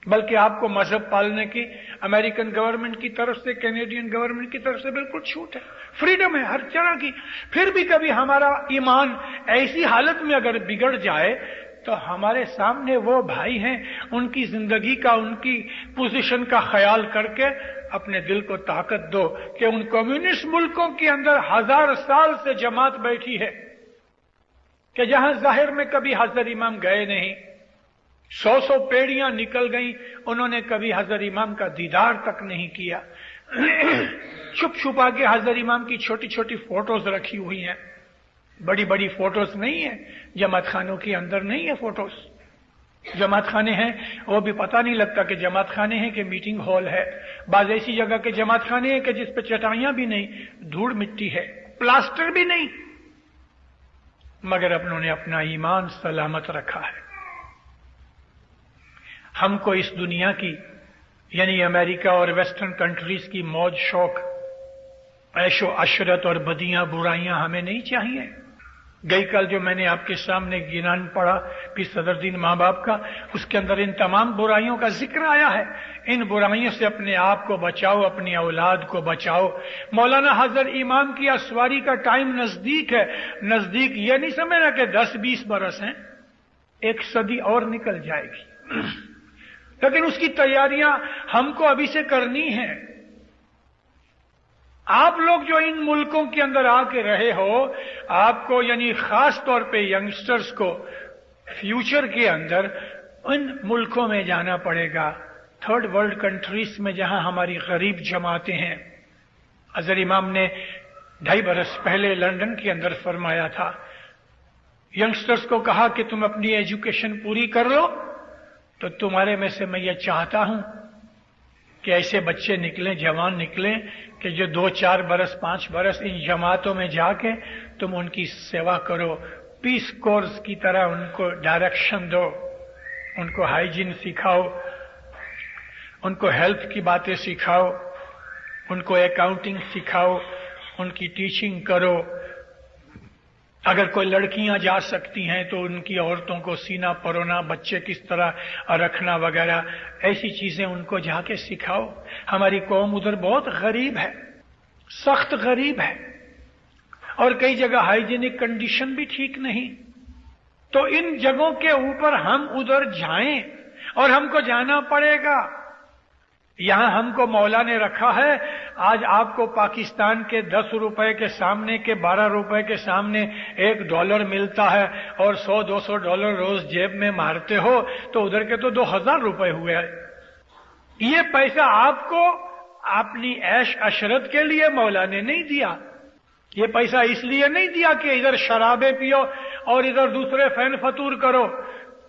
बल्कि आपको मजहब पालने की अमेरिकन गवर्नमेंट की तरफ से, कैनेडियन गवर्नमेंट की तरफ से बिल्कुल छूट है, फ्रीडम है हर तरह की। फिर भी कभी हमारा ईमान ऐसी हालत में अगर बिगड़ जाए तो हमारे सामने वो भाई हैं, उनकी जिंदगी का, उनकी पोजीशन का ख्याल करके अपने दिल को ताकत दो कि उन कम्युनिस्ट मुल्कों के अंदर 1000 साल से जमात बैठी है कि जहां जाहिर में कभी हजरत इमाम गए नहीं, 100 पेड़ियां निकल गई, उन्होंने कभी हजरत इमाम का दीदार तक नहीं किया। छुप छुपा के हजरत इमाम की छोटी छोटी फोटोज रखी हुई हैं, बड़ी बड़ी फोटोज नहीं है, जमात खानों के अंदर नहीं है फोटोज। जमात खाने हैं वो भी पता नहीं लगता कि जमात खाने हैं कि मीटिंग हॉल है। बाज ऐसी जगह के जमात खाने हैं कि जिस पे चटाइयां भी नहीं, धूल मिट्टी है, प्लास्टर भी नहीं, मगर उन्होंने अपना ईमान सलामत रखा है। हमको इस दुनिया की यानी अमेरिका और वेस्टर्न कंट्रीज की मौज शौक, ऐशो अशरत और बदियां बुराइयां हमें नहीं चाहिए। गई कल जो मैंने आपके सामने गिनान पढ़ा पीर सदरुद्दीन माँ बाप का, उसके अंदर इन तमाम बुराइयों का जिक्र आया है। इन बुराइयों से अपने आप को बचाओ, अपनी औलाद को बचाओ। मौलाना हजरत इमाम की असवारी का टाइम नजदीक है। नजदीक ये नहीं समझना कि 10-20 बरस हैं, 1 सदी और निकल जाएगी, लेकिन उसकी तैयारियां हमको अभी से करनी है। आप लोग जो इन मुल्कों के अंदर आके रहे हो, आपको यानी खास तौर पे यंगस्टर्स को फ्यूचर के अंदर इन मुल्कों में जाना पड़ेगा, थर्ड वर्ल्ड कंट्रीज में, जहां हमारी गरीब जमातें हैं। हजरत इमाम ने 2.5 बरस पहले लंदन के अंदर फरमाया था, यंगस्टर्स को कहा कि तुम अपनी एजुकेशन पूरी कर लो, तो तुम्हारे में से मैं ये चाहता हूं कि ऐसे बच्चे निकलें, जवान निकलें कि जो 2-4 बरस 5 बरस इन जमातों में जाके तुम उनकी सेवा करो, पीस कोर्स की तरह उनको डायरेक्शन दो, उनको हाइजीन सिखाओ, उनको हेल्थ की बातें सिखाओ, उनको अकाउंटिंग सिखाओ, उनकी टीचिंग करो। अगर कोई लड़कियां जा सकती हैं तो उनकी औरतों को सीना परोना, बच्चे किस तरह रखना वगैरह, ऐसी चीजें उनको जाके सिखाओ। हमारी कौम उधर बहुत गरीब है, सख्त गरीब है, और कई जगह हाइजीनिक कंडीशन भी ठीक नहीं। तो इन जगहों के ऊपर हम उधर जाएं, और हमको जाना पड़ेगा। यहां हमको मौला ने रखा है, आज आपको पाकिस्तान के 10 रुपए के सामने के 12 रुपए के सामने $1 मिलता है, और $100-200 रोज जेब में मारते हो, तो उधर के तो 2000 रुपए हुए। ये पैसा आपको अपनी ऐश अशरत के लिए मौला ने नहीं दिया। ये पैसा इसलिए नहीं दिया कि इधर शराबें पियो और इधर दूसरे फैन फतूर करो।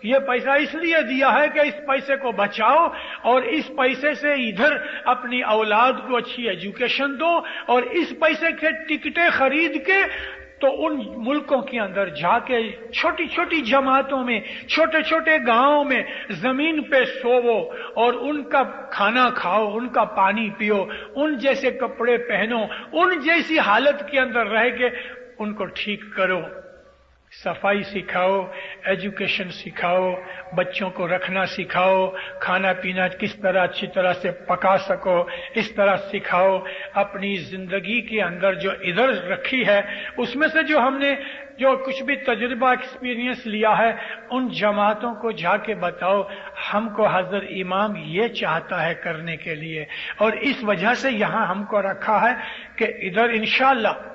ये पैसा इसलिए दिया है कि इस पैसे को बचाओ और इस पैसे से इधर अपनी औलाद को अच्छी एजुकेशन दो, और इस पैसे के टिकटें खरीद के तो उन मुल्कों के अंदर जाके छोटी छोटी जमातों में, छोटे छोटे गांवों में जमीन पे सोवो और उनका खाना खाओ, उनका पानी पियो, उन जैसे कपड़े पहनो, उन जैसी हालत के अंदर रह के उनको ठीक करो। सफाई सिखाओ, एजुकेशन सिखाओ, बच्चों को रखना सिखाओ, खाना पीना किस तरह अच्छी तरह से पका सको इस तरह सिखाओ। अपनी जिंदगी के अंदर जो इधर रखी है उसमें से जो हमने जो कुछ भी तजुर्बा एक्सपीरियंस लिया है उन जमातों को जाके बताओ हमको हजरत इमाम ये चाहता है करने के लिए, और इस वजह से यहां हमको रखा है कि इधर इंशाअल्लाह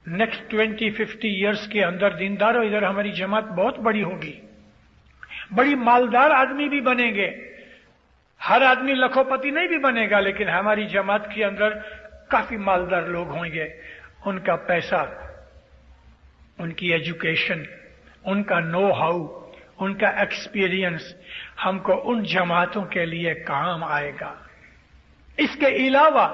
नेक्स्ट 20-50 इयर्स के अंदर दीनदारों इधर हमारी जमात बहुत बड़ी होगी, बड़ी मालदार आदमी भी बनेंगे। हर आदमी लखोपति नहीं भी बनेगा, लेकिन हमारी जमात के अंदर काफी मालदार लोग होंगे। उनका पैसा, उनकी एजुकेशन, उनका नो हाउ, उनका एक्सपीरियंस हमको उन जमातों के लिए काम आएगा। इसके अलावा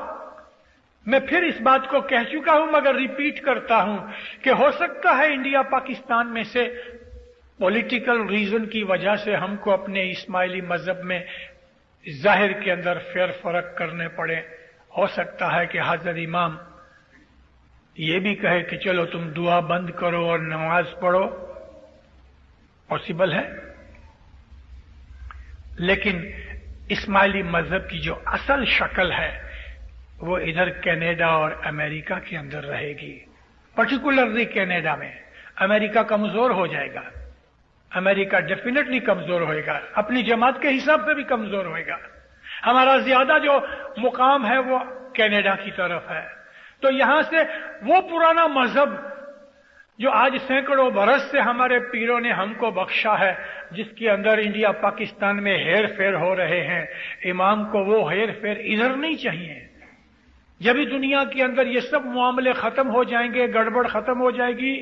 मैं फिर इस बात को कह चुका हूं मगर रिपीट करता हूं कि हो सकता है इंडिया पाकिस्तान में से पॉलिटिकल रीजन की वजह से हमको अपने इस्माइली मजहब में जाहिर के अंदर फेर फर्क करने पड़े। हो सकता है कि हजरत इमाम ये भी कहे कि चलो तुम दुआ बंद करो और नमाज पढ़ो, पॉसिबल है। लेकिन इस्माइली मजहब की जो असल शक्ल है वो इधर कनाडा और अमेरिका के अंदर रहेगी, पर्टिकुलरली कनाडा में। अमेरिका कमजोर हो जाएगा, अमेरिका डेफिनेटली कमजोर होएगा, अपनी जमात के हिसाब से भी कमजोर होएगा। हमारा ज्यादा जो मुकाम है वो कनाडा की तरफ है। तो यहां से वो पुराना मजहब जो आज सैकड़ों बरस से हमारे पीरों ने हमको बख्शा है, जिसके अंदर इंडिया पाकिस्तान में हेर फेर हो रहे हैं, इमाम को वो हेर फेर इधर नहीं चाहिए। जब भी दुनिया के अंदर ये सब मामले खत्म हो जाएंगे, गड़बड़ खत्म हो जाएगी,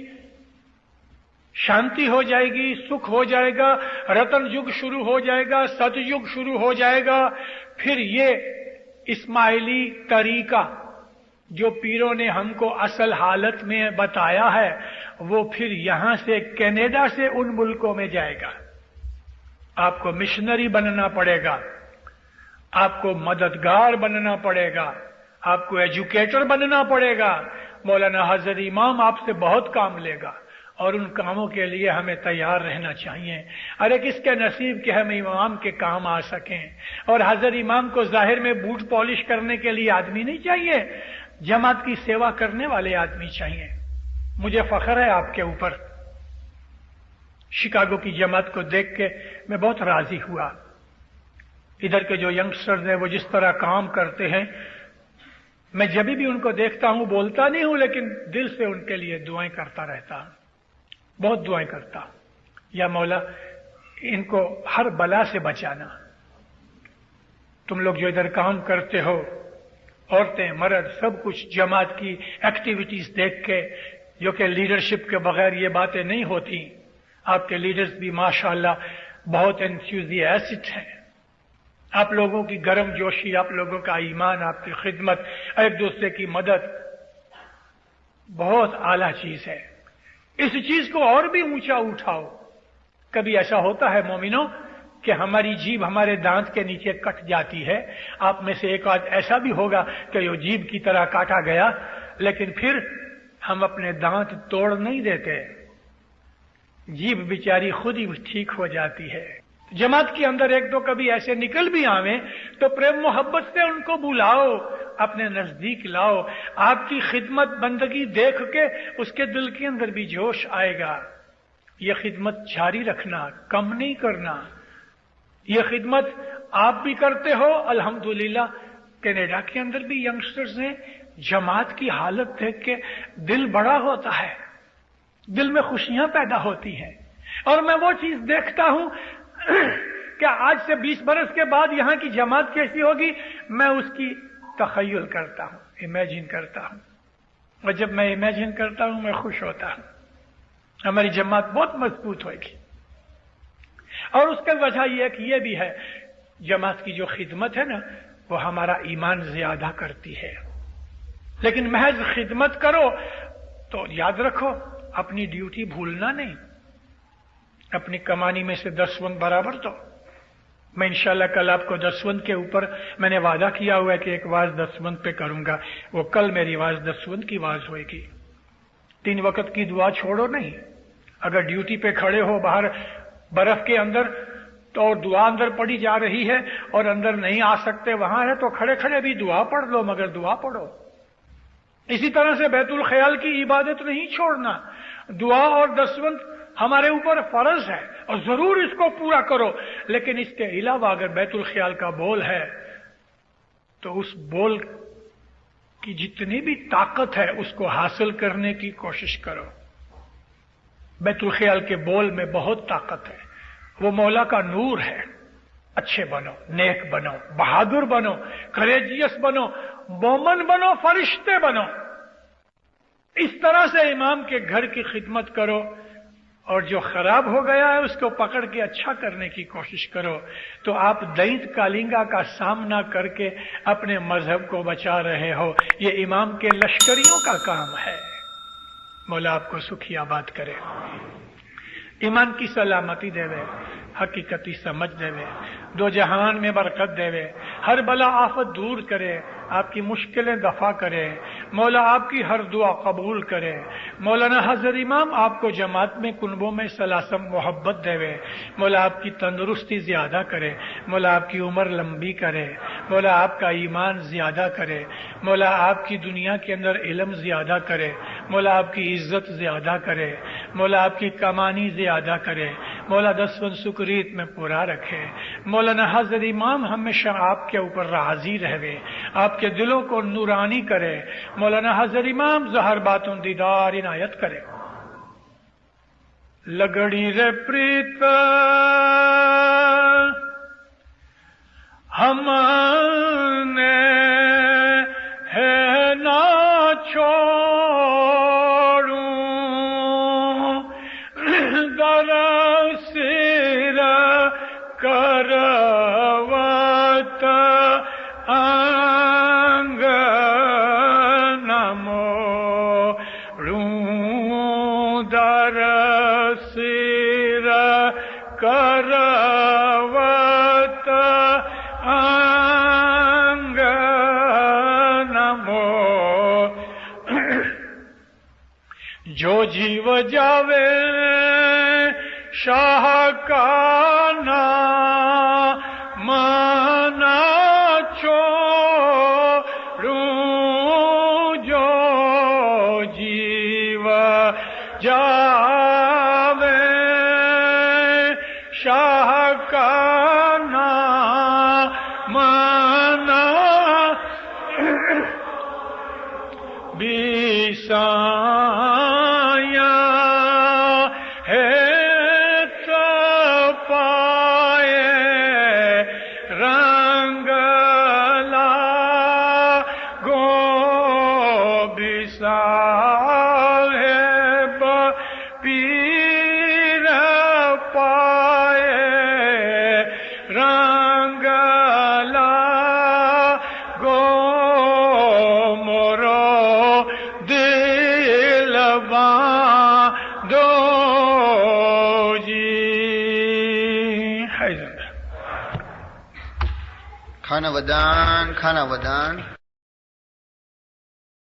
शांति हो जाएगी, सुख हो जाएगा, रतन युग शुरू हो जाएगा, सतयुग शुरू हो जाएगा, फिर ये इस्माइली तरीका जो पीरों ने हमको असल हालत में बताया है वो फिर यहां से कनाडा से उन मुल्कों में जाएगा। आपको मिशनरी बनना पड़ेगा, आपको मददगार बनना पड़ेगा, आपको एजुकेटर बनना पड़ेगा। मौलाना हजरत इमाम आपसे बहुत काम लेगा और उन कामों के लिए हमें तैयार रहना चाहिए। अरे किसके नसीब के हम इमाम के काम आ सकें। और हजरत इमाम को जाहिर में बूट पॉलिश करने के लिए आदमी नहीं चाहिए, जमात की सेवा करने वाले आदमी चाहिए। मुझे फख्र है आपके ऊपर। शिकागो की जमात को देख के मैं बहुत राजी हुआ। इधर के जो यंगस्टर्स हैं वो जिस तरह काम करते हैं, मैं जब भी उनको देखता हूं, बोलता नहीं हूं लेकिन दिल से उनके लिए दुआएं करता रहता हूं, बहुत दुआएं करता हूं। या मौला इनको हर बला से बचाना। तुम लोग जो इधर काम करते हो, औरतें मर्द सब कुछ, जमात की एक्टिविटीज देख के, जो कि लीडरशिप के बगैर ये बातें नहीं होती। आपके लीडर्स भी माशाअल्लाह बहुत एंथुसियास्टिक हैं। आप लोगों की गर्म जोशी, आप लोगों का ईमान, आपकी खिदमत, एक दूसरे की मदद बहुत आला चीज है। इस चीज को और भी ऊंचा उठाओ। कभी ऐसा होता है मोमिनो कि हमारी जीभ हमारे दांत के नीचे कट जाती है। आप में से एक आध ऐसा भी होगा कि वो जीभ की तरह काटा गया, लेकिन फिर हम अपने दांत तोड़ नहीं देते, जीभ बेचारी खुद ही ठीक हो जाती है। जमात के अंदर एक दो कभी ऐसे निकल भी आवे तो प्रेम मोहब्बत से उनको बुलाओ, अपने नजदीक लाओ। आपकी खिदमत बंदगी देख के उसके दिल के अंदर भी जोश आएगा। ये खिदमत जारी रखना, कम नहीं करना। ये खिदमत आप भी करते हो अल्हम्दुलिल्लाह। कनाडा के अंदर भी यंगस्टर्स हैं, जमात की हालत देख के दिल बड़ा होता है, दिल में खुशियां पैदा होती हैं। और मैं वो चीज देखता हूं क्या आज से 20 बरस के बाद यहां की जमात कैसी होगी, मैं उसकी तखय्युल करता हूं, इमेजिन करता हूं। और जब मैं इमेजिन करता हूं मैं खुश होता हूं। हमारी जमात बहुत मजबूत होगी। और उसका वजह यह कि यह भी है, जमात की जो खिदमत है ना, वो हमारा ईमान ज्यादा करती है। लेकिन महज खिदमत करो तो याद रखो अपनी ड्यूटी भूलना नहीं। अपनी कमानी में से 10 बराबर दो। मैं इंशाल्लाह कल आपको 10 के ऊपर मैंने वादा किया हुआ है कि एक वाज 10 पे करूंगा। वो कल मेरी वाज 10 की वाज होगी। 3 वक्त की दुआ छोड़ो नहीं। अगर ड्यूटी पे खड़े हो बाहर बर्फ के अंदर तो और दुआ अंदर पड़ी जा रही है और अंदर नहीं आ सकते वहां है तो खड़े खड़े भी दुआ पढ़ लो, मगर दुआ पढ़ो। इसी तरह से बैतुल ख्याल की इबादत नहीं छोड़ना। दुआ और दसवंत हमारे ऊपर फर्ज है और जरूर इसको पूरा करो, लेकिन इसके अलावा अगर बैतुल ख्याल का बोल है तो उस बोल की जितनी भी ताकत है उसको हासिल करने की कोशिश करो। बैतुल ख्याल के बोल में बहुत ताकत है, वो मौला का नूर है। अच्छे बनो, नेक बनो, बहादुर बनो, करेजियस बनो, मोमन बनो, फरिश्ते बनो। इस तरह से इमाम के घर की खिदमत करो और जो खराब हो गया है उसको पकड़ के अच्छा करने की कोशिश करो, तो आप दैत कालिंगा का सामना करके अपने मजहब को बचा रहे हो। ये इमाम के लश्करियों का काम है। मौला आपको सुखी आबाद करे, ईमान की सलामती देवे, हकीकती समझ देवे, दो जहान में बरकत देवे, हर बला आफत दूर करे, आपकी मुश्किलें दफा करे। मौला आपकी हर दुआ कबूल करे। मौलाना हजर इमाम आपको जमात में कुनबों में सलासम मोहब्बत देवे। मौला आपकी तंदुरुस्ती ज्यादा करे। मौला आपकी उम्र लंबी करे। मौला आपका ईमान ज्यादा करे। मौला आपकी दुनिया के अंदर इल्म ज्यादा करे। मौला आपकी इज्जत ज्यादा करे। मौला आपकी कमानी ज्यादा करे। मौला दसवन सुकरीत में पूरा रखे। मौलाना हजर इमाम हमेशा आपके ऊपर राजी रहे, आपके दिलों को नूरानी करे। मौलाना हजर इमाम जहर बातों दीदार इनायत करे। लगड़ी रे प्रीत हमने है ना छोड़ूं, दरसिर करवत आंगन मोड़ूं, दरसिर करवत आंगन मोड़ूं। जो जीव जावे शाह का नाम ना छोड़ूं, जो जीव जावे शाह का नाम ना बिसाया है पाए रंग लागो बिसाहेब पीर पाए रंग लागो मोरो दिलवा दो जी।
खाना वदान, खाना वदान।